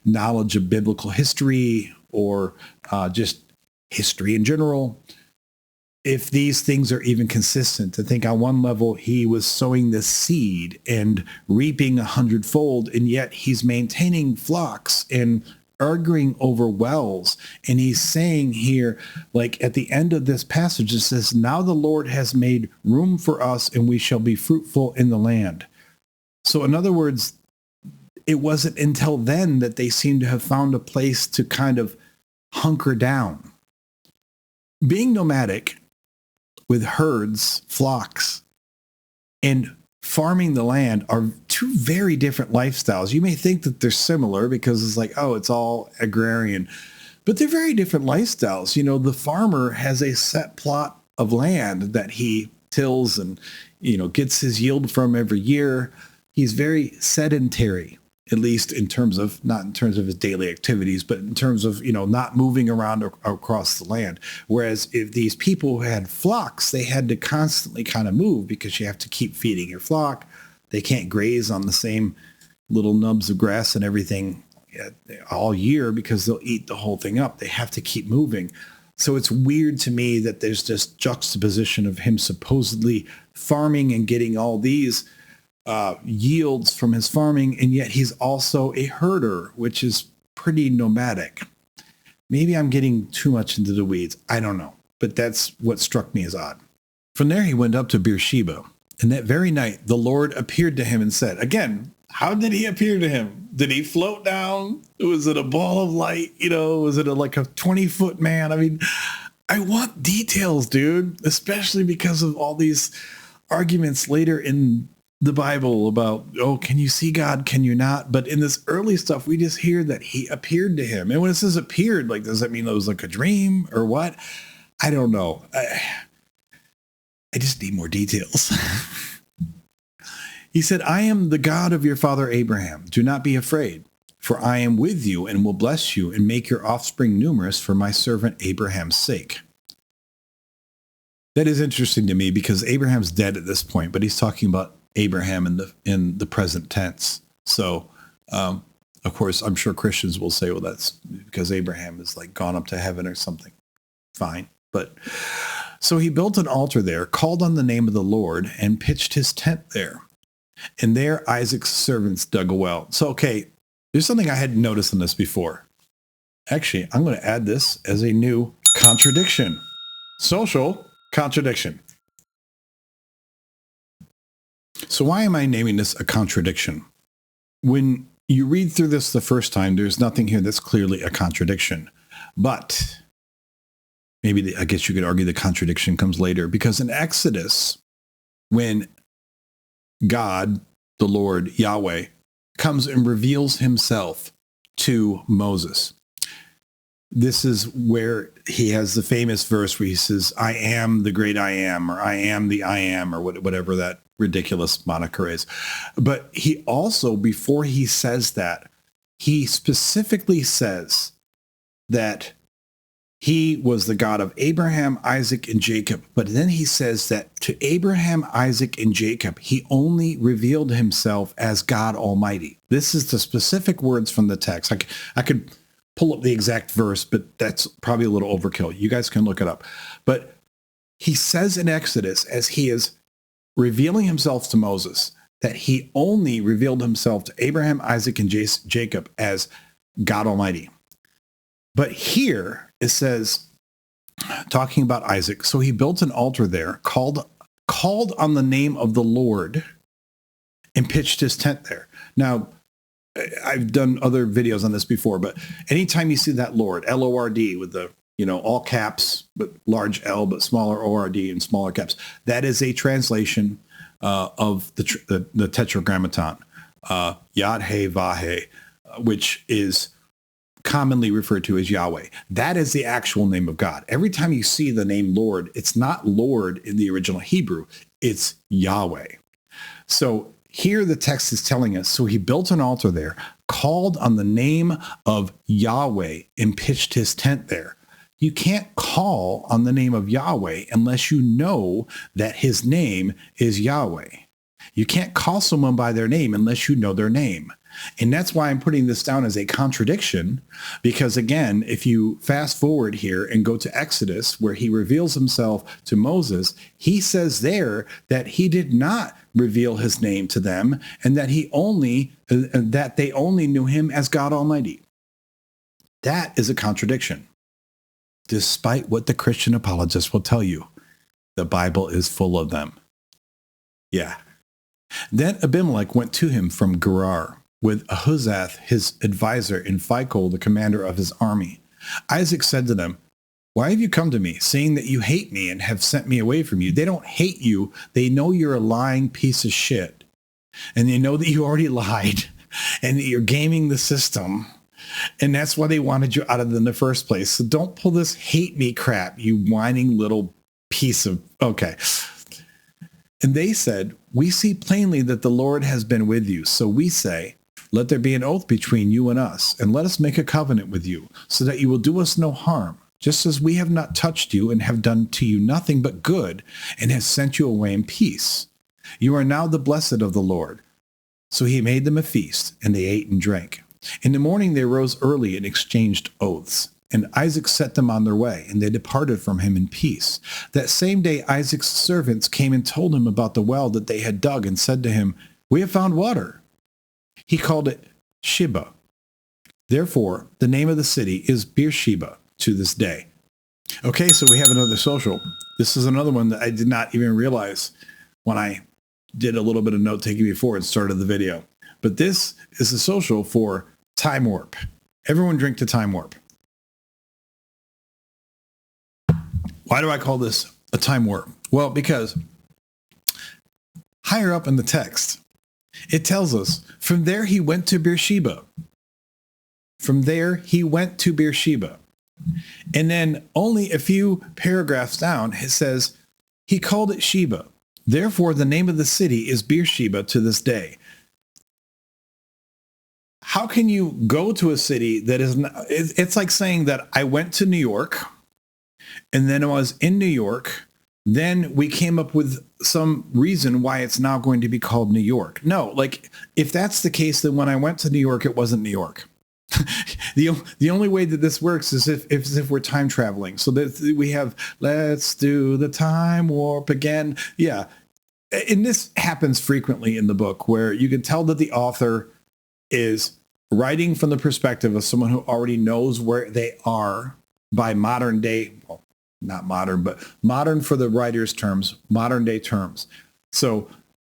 knowledge of biblical history or just history in general, if these things are even consistent. To think on one level, he was sowing the seed and reaping 100-fold, and yet he's maintaining flocks and arguing over wells. And he's saying here, like at the end of this passage, it says, now the Lord has made room for us and we shall be fruitful in the land. So in other words, it wasn't until then that they seem to have found a place to kind of hunker down. Being nomadic with herds, flocks, and farming the land are two very different lifestyles. You may think that they're similar because it's like, oh, it's all agrarian, but they're very different lifestyles. The farmer has a set plot of land that he tills and, gets his yield from every year. He's very sedentary, at least in terms of, not in terms of his daily activities, but in terms of, not moving around across the land. Whereas if these people who had flocks, they had to constantly kind of move because you have to keep feeding your flock. They can't graze on the same little nubs of grass and everything all year because they'll eat the whole thing up. They have to keep moving. So it's weird to me that there's this juxtaposition of him supposedly farming and getting all these yields from his farming, and yet he's also a herder, which is pretty nomadic. Maybe I'm getting too much into the weeds. I don't know, but that's what struck me as odd. From there, he went up to Beersheba, and that very night, the Lord appeared to him and said, again, how did he appear to him? Did he float down? Was it a ball of light? Was it like a 20-foot man? I mean, I want details, dude, especially because of all these arguments later in the Bible about, oh, can you see God? Can you not? But in this early stuff, we just hear that he appeared to him. And when it says appeared, like, does that mean it was like a dream or what? I don't know. I just need more details. He said, I am the God of your father Abraham. Do not be afraid, for I am with you and will bless you and make your offspring numerous for my servant Abraham's sake. That is interesting to me because Abraham's dead at this point, but he's talking about Abraham in the present tense. So, of course, I'm sure Christians will say, well, that's because Abraham is like gone up to heaven or something. Fine. But so he built an altar there, called on the name of the Lord, and pitched his tent there. And there Isaac's servants dug a well. So, okay, there's something I hadn't noticed in this before. Actually, I'm going to add this as a new contradiction. Social contradiction. So why am I naming this a contradiction? when you read through this the first time, there's nothing here that's clearly a contradiction. But maybe I guess you could argue the contradiction comes later, because in Exodus, when God, the Lord, Yahweh, comes and reveals himself to Moses, this is where he has the famous verse where he says, I am the great I am, or I am the I am, or whatever that ridiculous moniker is. But he also, before he says that, he specifically says that he was the God of Abraham, Isaac, and Jacob. But then he says that to Abraham, Isaac, and Jacob, he only revealed himself as God Almighty. This is the specific words from the text. I could pull up the exact verse, but that's probably a little overkill. You guys can look it up. But he says in Exodus, as he is revealing himself to Moses, that he only revealed himself to Abraham, Isaac, and Jacob as God Almighty. But here it says, talking about Isaac, so he built an altar there, called on the name of the Lord, and pitched his tent there. Now, I've done other videos on this before, but anytime you see that Lord, L-O-R-D, with the, all caps, but large L, but smaller O-R-D and smaller caps, that is a translation of the Tetragrammaton, Yad-He-Vah-He, which is commonly referred to as Yahweh. That is the actual name of God. Every time you see the name Lord, it's not Lord in the original Hebrew, it's Yahweh. So here the text is telling us, so he built an altar there, called on the name of Yahweh, and pitched his tent there. You can't call on the name of Yahweh unless you know that his name is Yahweh. You can't call someone by their name unless you know their name. And that's why I'm putting this down as a contradiction, because again, if you fast forward here and go to Exodus, where he reveals himself to Moses, he says there that he did not reveal his name to them, and that that they only knew him as God Almighty. That is a contradiction. Despite what the Christian apologists will tell you, the Bible is full of them. Yeah. Then Abimelech went to him from Gerar, with Ahuzath, his advisor, and Phicol, the commander of his army. Isaac said to them, why have you come to me, seeing that you hate me and have sent me away from you? They don't hate you. They know you're a lying piece of shit. And they know that you already lied and that you're gaming the system. And that's why they wanted you out of it in the first place. So don't pull this hate me crap, you whining little piece of... Okay. And they said, we see plainly that the Lord has been with you. So we say, let there be an oath between you and us, and let us make a covenant with you, so that you will do us no harm, just as we have not touched you and have done to you nothing but good, and have sent you away in peace. You are now the blessed of the Lord. So he made them a feast, and they ate and drank. In the morning they rose early and exchanged oaths. And Isaac set them on their way, and they departed from him in peace. That same day Isaac's servants came and told him about the well that they had dug, and said to him, we have found water. He called it Sheba. Therefore, the name of the city is Beersheba to this day. Okay, so we have another social. This is another one that I did not even realize when I did a little bit of note taking before and started the video. But this is a social for time warp. Everyone drink to time warp. Why do I call this a time warp? Well, because higher up in the text, it tells us, from there he went to Beersheba. From there he went to Beersheba. And then only a few paragraphs down, it says, he called it Sheba. Therefore, the name of the city is Beersheba to this day. How can you go to a city that is not, it's like saying that I went to New York, and then I was in New York, then we came up with some reason why it's now going to be called New York. No, like if that's the case, then when I went to New York, it wasn't New York. The only way that this works is if we're time traveling. So that we have, let's do the time warp again. Yeah. And this happens frequently in the book, where you can tell that the author is writing from the perspective of someone who already knows where they are by modern day, well, not modern, but modern for the writer's terms, modern day terms. So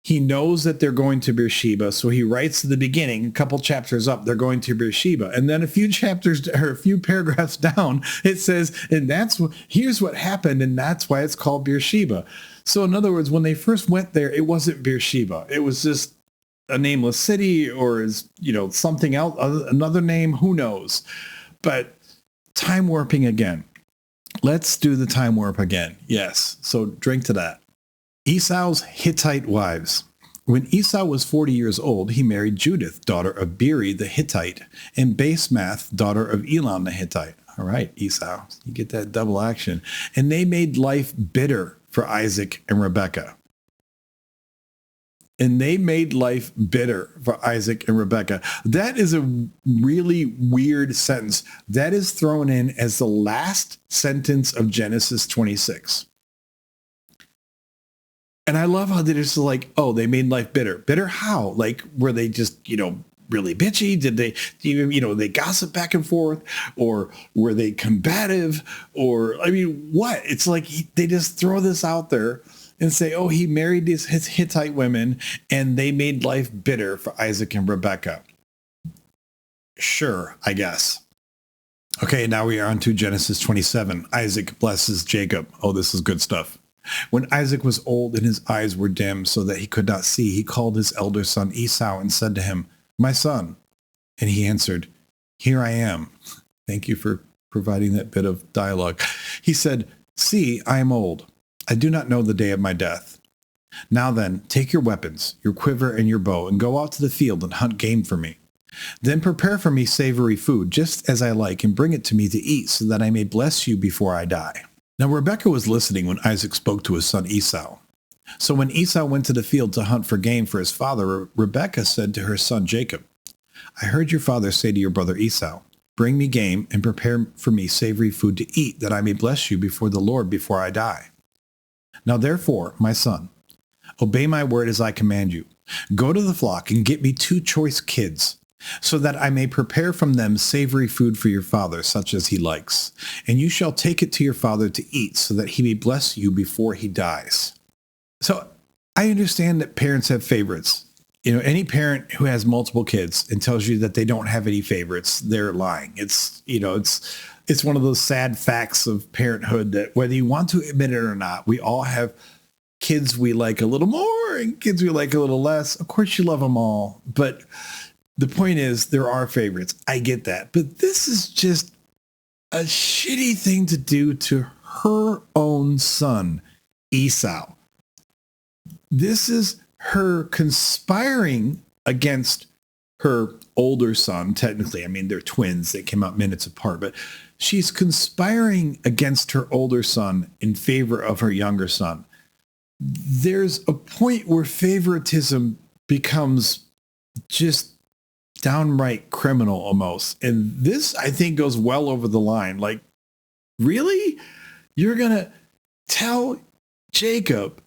He knows that they're going to Beersheba, so he writes at the beginning, a couple chapters up, they're going to Beersheba. And then a few chapters or a few paragraphs down, it says, and here's what happened, and that's why it's called Beersheba. So in other words, when they first went there, it wasn't Beersheba. It was just a nameless city, or is, something else, another name, who knows. But time warping again. Let's do the time warp again. Yes. So drink to that. Esau's Hittite wives. When Esau was 40 years old, he married Judith, daughter of Beeri the Hittite, and Basemath, daughter of Elon the Hittite. All right, Esau, you get that double action. And they made life bitter for Isaac and Rebekah. And they made life bitter for Isaac and Rebekah. That is a really weird sentence. That is thrown in as the last sentence of Genesis 26. And I love how they're just like, oh, they made life bitter. Bitter how? Like, were they just, really bitchy? Did they, they gossip back and forth? Or were they combative? Or, what? It's like they just throw this out there and say, oh, he married his Hittite women and they made life bitter for Isaac and Rebekah. Sure, I guess. Okay, now we are on to Genesis 27. Isaac blesses Jacob. Oh, this is good stuff. When Isaac was old and his eyes were dim so that he could not see, he called his elder son Esau and said to him, "My son." And he answered, "Here I am." Thank you for providing that bit of dialogue. He said, "See, I am old. I do not know the day of my death. Now then, take your weapons, your quiver and your bow, and go out to the field and hunt game for me. Then prepare for me savory food, just as I like, and bring it to me to eat, so that I may bless you before I die." Now Rebekah was listening when Isaac spoke to his son Esau. So when Esau went to the field to hunt for game for his father, Rebekah said to her son Jacob, "I heard your father say to your brother Esau, 'Bring me game and prepare for me savory food to eat, that I may bless you before the Lord before I die.' Now therefore, my son, obey my word as I command you. Go to the flock and get me 2 choice kids, so that I may prepare from them savory food for your father, such as he likes. And you shall take it to your father to eat, so that he may bless you before he dies." So I understand that parents have favorites. Any parent who has multiple kids and tells you that they don't have any favorites, they're lying. It's one of those sad facts of parenthood that whether you want to admit it or not, we all have kids we like a little more and kids we like a little less. Of course, you love them all, but the point is, there are favorites. I get that. But this is just a shitty thing to do to her own son, Esau. This is her conspiring against her older son, technically. They're twins. They came out minutes apart. But she's conspiring against her older son in favor of her younger son. There's a point where favoritism becomes just downright criminal almost. And this, I think, goes well over the line. Like, really? You're going to tell Jacob,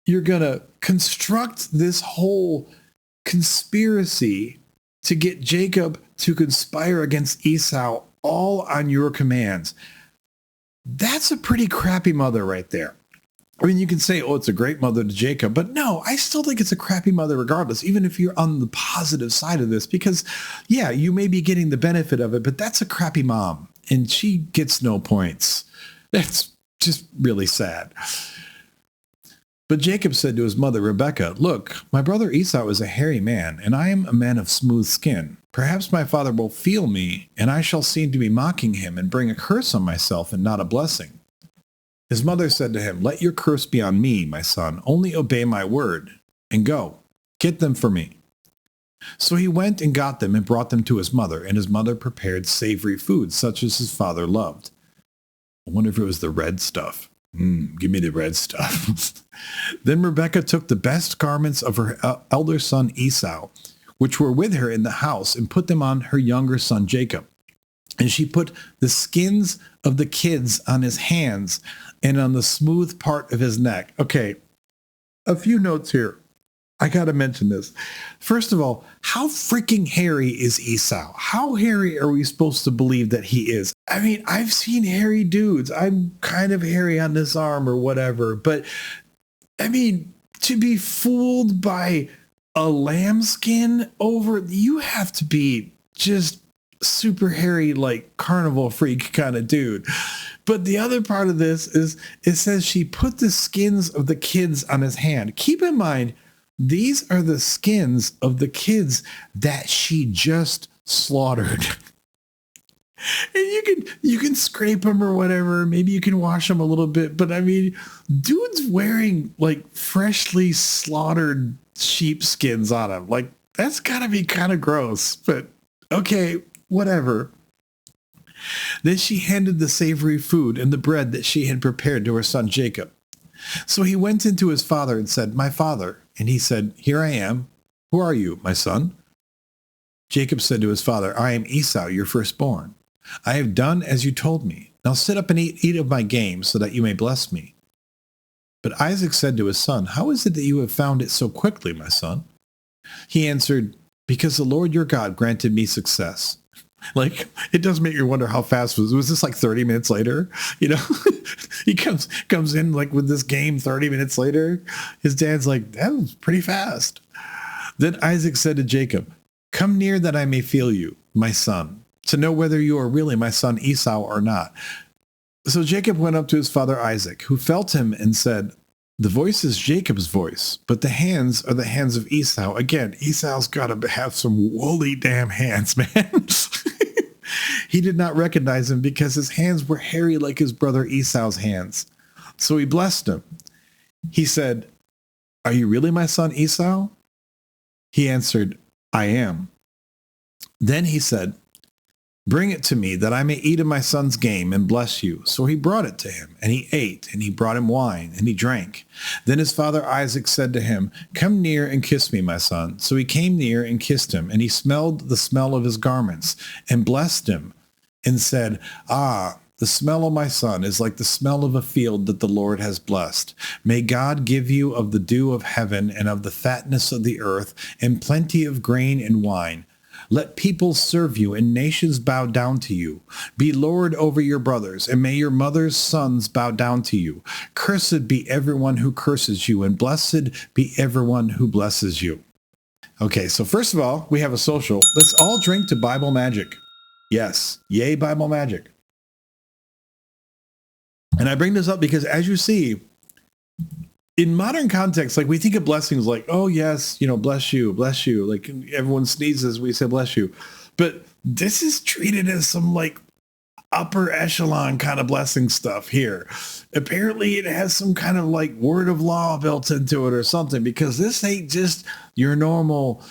you're going to construct this whole conspiracy to get Jacob to conspire against Esau all on your commands. That's a pretty crappy mother right there. You can say, oh, it's a great mother to Jacob, but no, I still think it's a crappy mother regardless, even if you're on the positive side of this, because yeah, you may be getting the benefit of it, but that's a crappy mom and she gets no points. That's just really sad. But Jacob said to his mother, Rebekah, "Look, my brother Esau is a hairy man, and I am a man of smooth skin. Perhaps my father will feel me, and I shall seem to be mocking him and bring a curse on myself and not a blessing." His mother said to him, "Let your curse be on me, my son. Only obey my word, and go. Get them for me." So he went and got them and brought them to his mother, and his mother prepared savory food, such as his father loved. I wonder if it was the red stuff. Give me the red stuff. Then Rebekah took the best garments of her elder son Esau, which were with her in the house, and put them on her younger son Jacob. And she put the skins of the kids on his hands and on the smooth part of his neck. Okay, a few notes here. I got to mention this. First of all, how freaking hairy is Esau? How hairy are we supposed to believe that he is? I've seen hairy dudes. I'm kind of hairy on this arm or whatever, but to be fooled by a lambskin over, you have to be just super hairy, like carnival freak kind of dude. But the other part of this is it says she put the skins of the kids on his hand. Keep in mind, these are the skins of the kids that she just slaughtered. And you can scrape them or whatever. Maybe you can wash them a little bit. But I mean, dude's wearing like freshly slaughtered sheep skins on him. Like, that's gotta be kind of gross. But okay, whatever. Then she handed the savory food and the bread that she had prepared to her son Jacob. So he went into his father and said, "My father." And he said, "Here I am. Who are you, my son?" Jacob said to his father, "I am Esau, your firstborn. I have done as you told me. Now sit up and eat of my game so that you may bless me." But Isaac said to his son, "How is it that you have found it so quickly, my son?" He answered, "Because the Lord your God granted me success." Like, it does make you wonder how fast was this like 30 minutes later? You know, he comes in like with this game 30 minutes later. His dad's like, that was pretty fast. Then Isaac said to Jacob, "Come near that I may feel you, my son, to know whether you are really my son Esau or not." So Jacob went up to his father Isaac, who felt him and said, "The voice is Jacob's voice, but the hands are the hands of Esau." Again, Esau's got to have some woolly damn hands, man. He did not recognize him because his hands were hairy like his brother Esau's hands. So he blessed him. He said, "Are you really my son Esau?" He answered, "I am." Then he said, "Bring it to me that I may eat of my son's game and bless you." So he brought it to him, and he ate, and he brought him wine, and he drank. Then his father Isaac said to him, "Come near and kiss me, my son." So he came near and kissed him, and he smelled the smell of his garments, and blessed him, and said, "Ah, the smell of my son is like the smell of a field that the Lord has blessed. May God give you of the dew of heaven and of the fatness of the earth, and plenty of grain and wine. Let peoples serve you and nations bow down to you. Be Lord over your brothers, and may your mother's sons bow down to you. Cursed be everyone who curses you, and blessed be everyone who blesses you." Okay, so first of all, we have a social. Let's all drink to Bible magic. Yes, yay Bible magic. And I bring this up because, as you see, in modern context, like, we think of blessings like, oh yes, you know, bless you, bless you. Like, everyone sneezes, we say bless you. But this is treated as some like upper echelon kind of blessing stuff here. Apparently it has some kind of like word of law built into it or something, because this ain't just your normal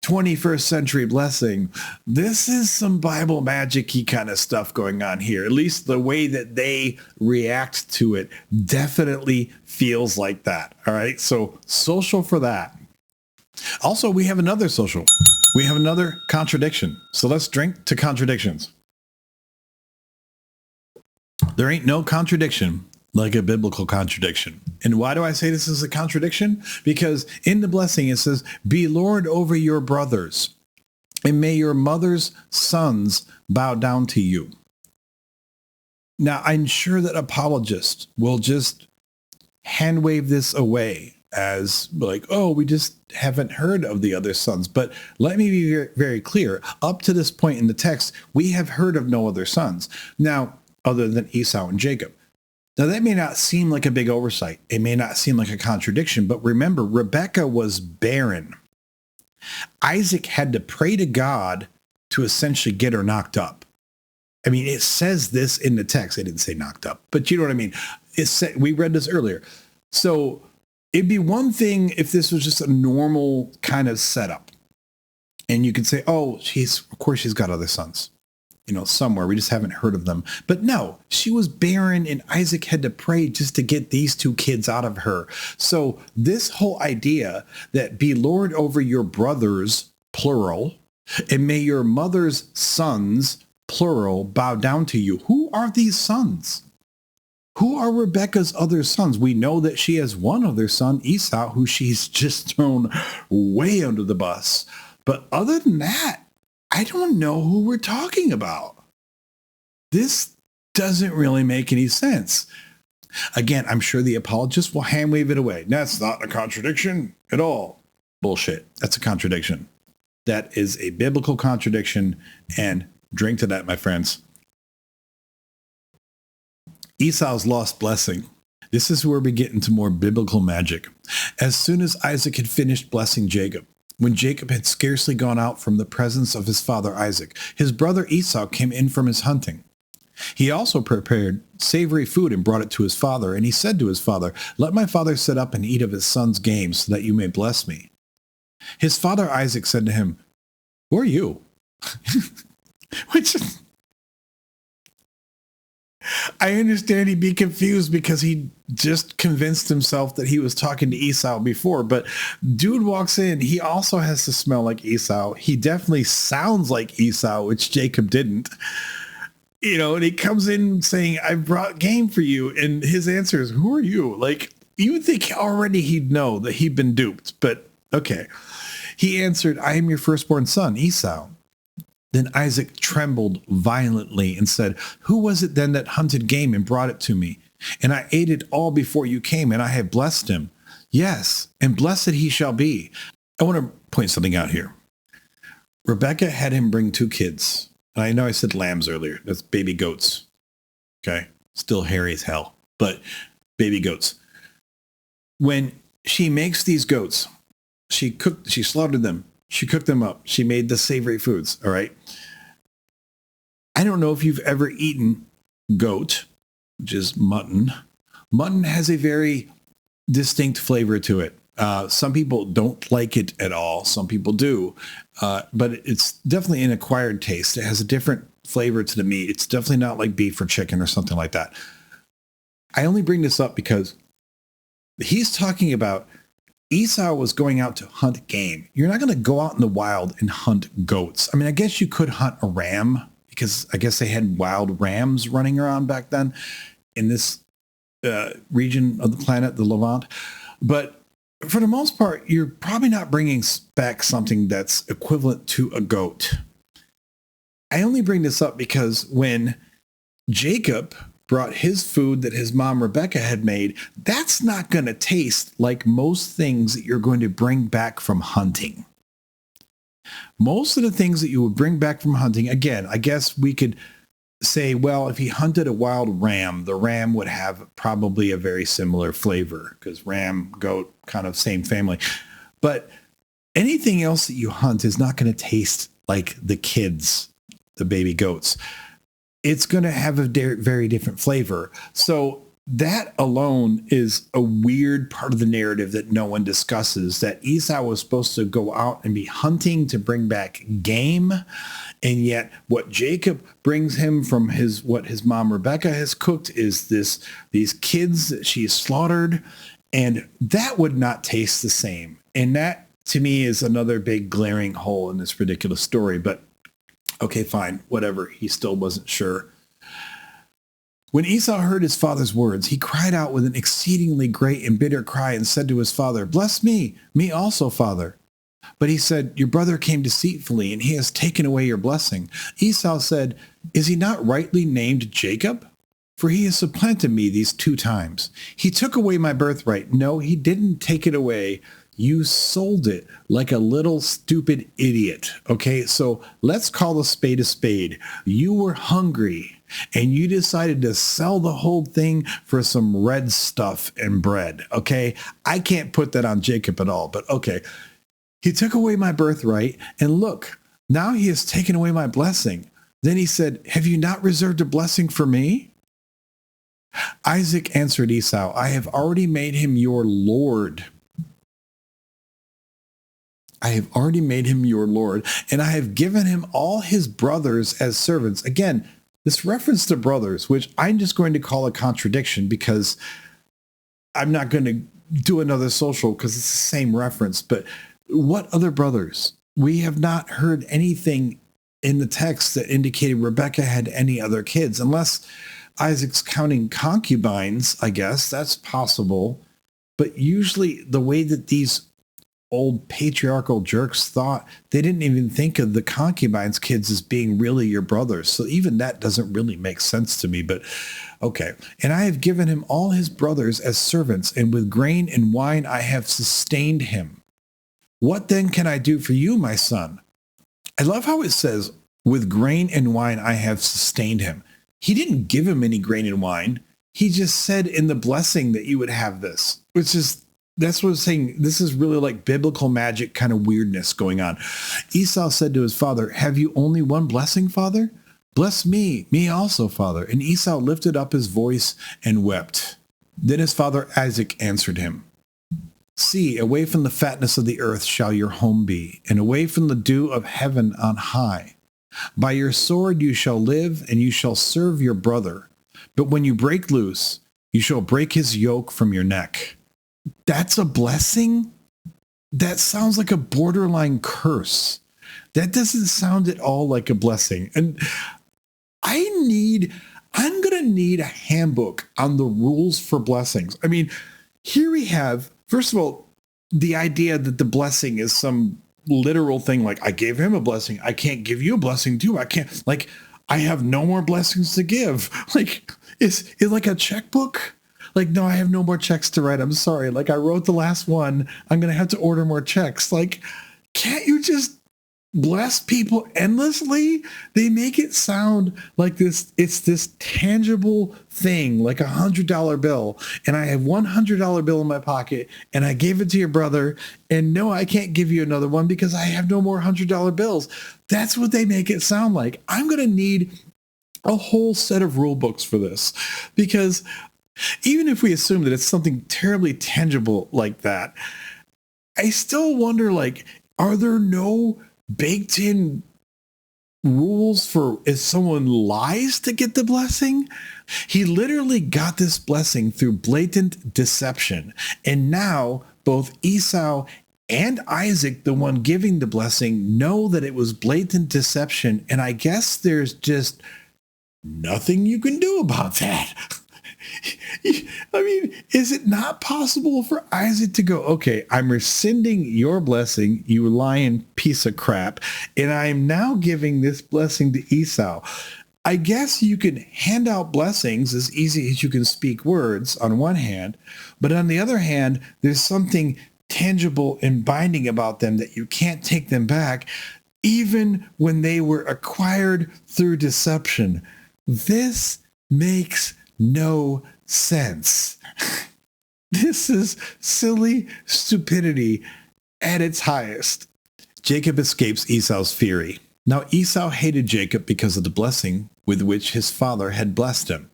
21st century blessing. This is some Bible magic-y kind of stuff going on here. At least the way that they react to it definitely feels like that. All right. So social for that. Also, we have another social. We have another contradiction. So let's drink to contradictions. There ain't no contradiction like a biblical contradiction. And why do I say this is a contradiction? Because in the blessing, it says, "Be Lord over your brothers, and may your mother's sons bow down to you." Now, I'm sure that apologists will just hand wave this away as like, oh, we just haven't heard of the other sons. But let me be very, very clear. Up to this point in the text, we have heard of no other sons. Now, other than Esau and Jacob. Now, that may not seem like a big oversight. It may not seem like a contradiction, but remember, Rebekah was barren. Isaac had to pray to God to essentially get her knocked up. I mean, it says this in the text. It didn't say knocked up, but you know what I mean? We read this earlier. So it'd be one thing if this was just a normal kind of setup. And you could say, oh, of course she's got other sons. You know, somewhere. We just haven't heard of them. But no, she was barren, and Isaac had to pray just to get these two kids out of her. So this whole idea that be Lord over your brothers, plural, and may your mother's sons, plural, bow down to you. Who are these sons? Who are Rebekah's other sons? We know that she has one other son, Esau, who she's just thrown way under the bus. But other than that, I don't know who we're talking about. This doesn't really make any sense. Again, I'm sure the apologist will hand wave it away. That's not a contradiction at all. Bullshit. That's a contradiction. That is a biblical contradiction, and drink to that, my friends. Esau's lost blessing. This is where we get into more biblical magic. As soon as Isaac had finished blessing Jacob, when Jacob had scarcely gone out from the presence of his father Isaac, his brother Esau came in from his hunting. He also prepared savory food and brought it to his father, and he said to his father, "Let my father sit up and eat of his son's game so that you may bless me." His father Isaac said to him, "Who are you?" Which is, I understand he'd be confused because he just convinced himself that he was talking to Esau before, but dude walks in. He also has to smell like Esau. He definitely sounds like Esau, which Jacob didn't. And he comes in saying, "I brought game for you." And his answer is, "Who are you?" Like, you would think already he'd know that he'd been duped, but okay. He answered, "I am your firstborn son, Esau." Then Isaac trembled violently and said, "Who was it then that hunted game and brought it to me? And I ate it all before you came, and I have blessed him. Yes, and blessed he shall be." I want to point something out here. Rebecca had him bring 2 kids. I know I said lambs earlier. That's baby goats. Okay. Still hairy as hell, but baby goats. When she makes these goats, she slaughtered them. She cooked them up. She made the savory foods. All right. I don't know if you've ever eaten goat, which is mutton. Mutton has a very distinct flavor to it. Some people don't like it at all. Some people do. But it's definitely an acquired taste. It has a different flavor to the meat. It's definitely not like beef or chicken or something like that. I only bring this up because he's talking about Esau was going out to hunt game. You're not going to go out in the wild and hunt goats. I mean, I guess you could hunt a ram because I guess they had wild rams running around back then in this region of the planet, the Levant. But for the most part, you're probably not bringing back something that's equivalent to a goat. I only bring this up because when Jacob brought his food that his mom Rebecca had made, that's not going to taste like most things that you're going to bring back from hunting. Most of the things that you would bring back from hunting, again, I guess we could say, well, if he hunted a wild ram, the ram would have probably a very similar flavor because ram, goat, kind of same family. But anything else that you hunt is not going to taste like the kids, the baby goats. It's going to have a very different flavor. So that alone is a weird part of the narrative that no one discusses, that Esau was supposed to go out and be hunting to bring back game. And yet what Jacob brings him from what his mom Rebecca has cooked is these kids that she slaughtered. And that would not taste the same. And that to me is another big glaring hole in this ridiculous story. But okay, fine, whatever. He still wasn't sure. When Esau heard his father's words, he cried out with an exceedingly great and bitter cry and said to his father, "Bless me also, father." But he said, "Your brother came deceitfully, and he has taken away your blessing." Esau said, "Is he not rightly named Jacob? For he has supplanted me these 2 times. He took away my birthright. No, he didn't take it away. You sold it like a little stupid idiot." Okay, so let's call a spade. You were hungry and you decided to sell the whole thing for some red stuff and bread. Okay, I can't put that on Jacob at all, but okay. He took away my birthright, and look, now he has taken away my blessing. Then he said, "Have you not reserved a blessing for me?" Isaac answered Esau, "I have already made him your Lord. I have already made him your Lord, and I have given him all his brothers as servants." Again, this reference to brothers, which I'm just going to call a contradiction because I'm not going to do another social because it's the same reference. But what other brothers? We have not heard anything in the text that indicated Rebecca had any other kids, unless Isaac's counting concubines. I guess that's possible. But usually the way that these old patriarchal jerks thought, they didn't even think of the concubines' kids as being really your brothers. So even that doesn't really make sense to me, but okay. And I have given him all his brothers as servants, and with grain and wine I have sustained him. What then can I do for you, my son? I love how it says, with grain and wine I have sustained him. He didn't give him any grain and wine. He just said in the blessing that you would have this, which is, that's what I'm saying. This is really like biblical magic kind of weirdness going on. Esau said to his father, have you only one blessing, father? Bless me also, father. And Esau lifted up his voice and wept. Then his father Isaac answered him, see, away from the fatness of the earth shall your home be, and away from the dew of heaven on high. By your sword you shall live, and you shall serve your brother. But when you break loose, you shall break his yoke from your neck. That's a blessing? That sounds like a borderline curse. That doesn't sound at all like a blessing. And I'm going to need a handbook on the rules for blessings. I mean, here we have, first of all, the idea that the blessing is some literal thing. Like, I gave him a blessing. I can't give you a blessing too. I can't, like, I have no more blessings to give. Like, is like a checkbook? Like, no, I have no more checks to write. I'm sorry. Like, I wrote the last one. I'm going to have to order more checks. Like, can't you just bless people endlessly? They make it sound like it's this tangible thing, like $100 bill. And I have $100 bill in my pocket and I gave it to your brother. And no, I can't give you another one because I have no more $100 bills. That's what they make it sound like. I'm going to need a whole set of rule books for this, because even if we assume that it's something terribly tangible like that, I still wonder, like, are there no baked in rules for if someone lies to get the blessing? He literally got this blessing through blatant deception. And now both Esau and Isaac, the one giving the blessing, know that it was blatant deception. And I guess there's just nothing you can do about that. I mean, is it not possible for Isaac to go, okay, I'm rescinding your blessing, you lying piece of crap, and I'm now giving this blessing to Esau? I guess you can hand out blessings as easy as you can speak words on one hand, but on the other hand, there's something tangible and binding about them that you can't take them back, even when they were acquired through deception. This makes no sense. This is silly stupidity at its highest. Jacob escapes Esau's fury. Now Esau hated Jacob because of the blessing with which his father had blessed him.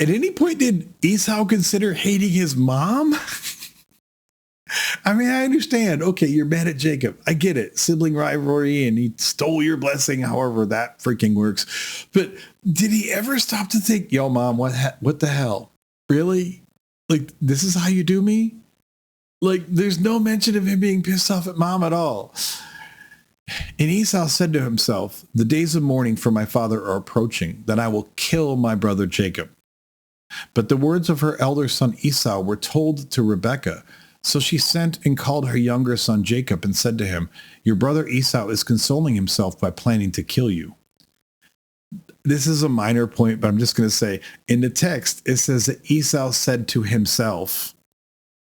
At any point did Esau consider hating his mom? I mean, I understand. Okay, you're mad at Jacob. I get it. Sibling rivalry, and he stole your blessing, however that freaking works. But did he ever stop to think, yo, mom, what the hell? Really? Like, this is how you do me? Like, there's no mention of him being pissed off at mom at all. And Esau said to himself, the days of mourning for my father are approaching, that I will kill my brother Jacob. But the words of her elder son Esau were told to Rebekah. So she sent and called her younger son Jacob and said to him, your brother Esau is consoling himself by planning to kill you. This is a minor point, but I'm just going to say, in the text, it says that Esau said to himself,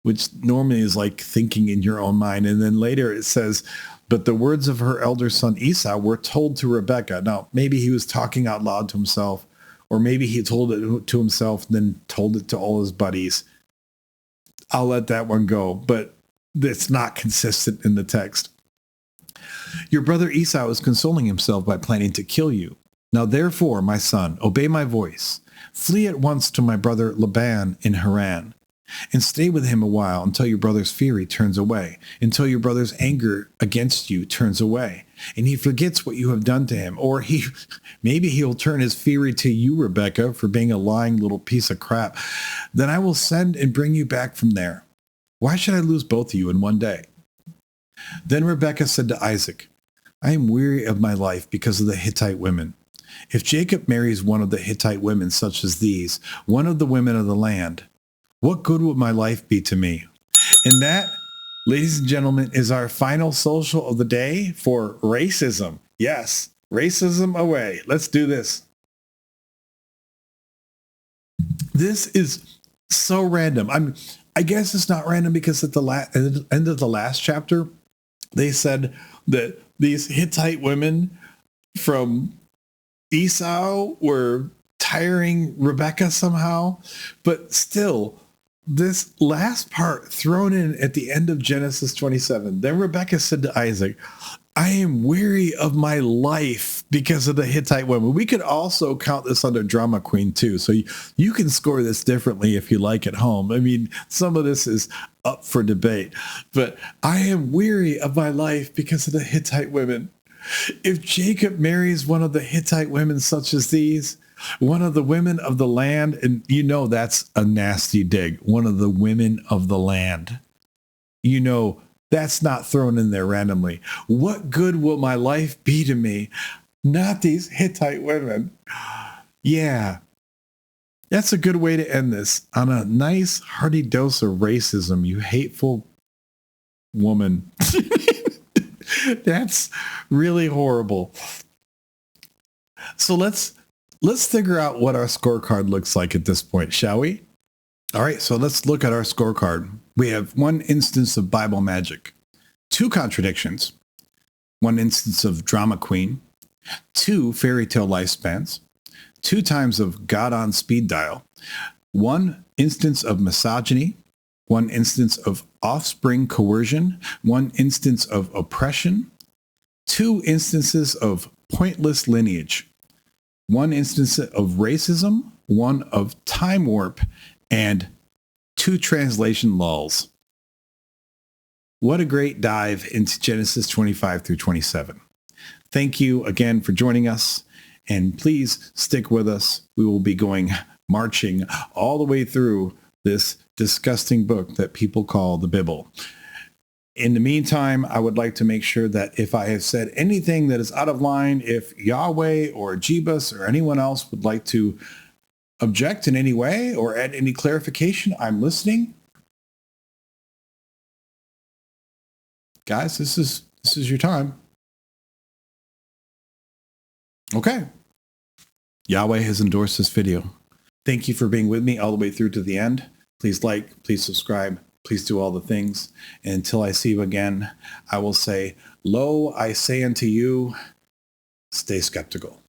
which normally is like thinking in your own mind. And then later it says, but the words of her elder son Esau were told to Rebekah. Now, maybe he was talking out loud to himself, or maybe he told it to himself, then told it to all his buddies. I'll let that one go, but it's not consistent in the text. Your brother Esau is consoling himself by planning to kill you. Now therefore, my son, obey my voice. Flee at once to my brother Laban in Haran, and stay with him a while until your brother's fury turns away, until your brother's anger against you turns away, and he forgets what you have done to him. Or maybe he'll turn his fury to you, Rebekah, for being a lying little piece of crap. Then I will send and bring you back from there. Why should I lose both of you in one day? Then Rebekah said to Isaac, I am weary of my life because of the Hittite women. If Jacob marries one of the Hittite women such as these, one of the women of the land, what good would my life be to me? And that ladies and gentlemen, is our final social of the day for racism. Yes, racism away. Let's do this. This is so random. I guess it's not random because at the end of the last chapter, they said that these Hittite women from Esau were tiring Rebecca somehow, but still, this last part thrown in at the end of Genesis 27. Then Rebecca said to Isaac, I am weary of my life because of the Hittite women. We could also count this under drama queen too. So you can score this differently if you like at home. I mean, some of this is up for debate, but I am weary of my life because of the Hittite women. If Jacob marries one of the Hittite women such as these, one of the women of the land, and you know that's a nasty dig, one of the women of the land, you know that's not thrown in there randomly. What good will my life be to me? Not these Hittite women. Yeah, that's a good way to end this, on a nice hearty dose of racism, you hateful woman. That's really horrible. So let's figure out what our scorecard looks like at this point, shall we? All right, so let's look at our scorecard. We have one instance of Bible magic, 2 contradictions, 1 instance of drama queen, 2 fairy tale lifespans, 2 times of God on speed dial, 1 instance of misogyny, 1 instance of offspring coercion, 1 instance of oppression, 2 instances of pointless lineage, 1 instance of racism, 1 of time warp, and 2 translation lulls. What a great dive into Genesis 25 through 27. Thank you again for joining us, and please stick with us. We will be marching all the way through this disgusting book that people call the Bible. In the meantime, I would like to make sure that if I have said anything that is out of line, if Yahweh or Jebus or anyone else would like to object in any way or add any clarification, I'm listening. Guys, this is your time. Okay. Yahweh has endorsed this video. Thank you for being with me all the way through to the end. Please like, please subscribe, please do all the things. And until I see you again, I will say, lo, I say unto you, stay skeptical.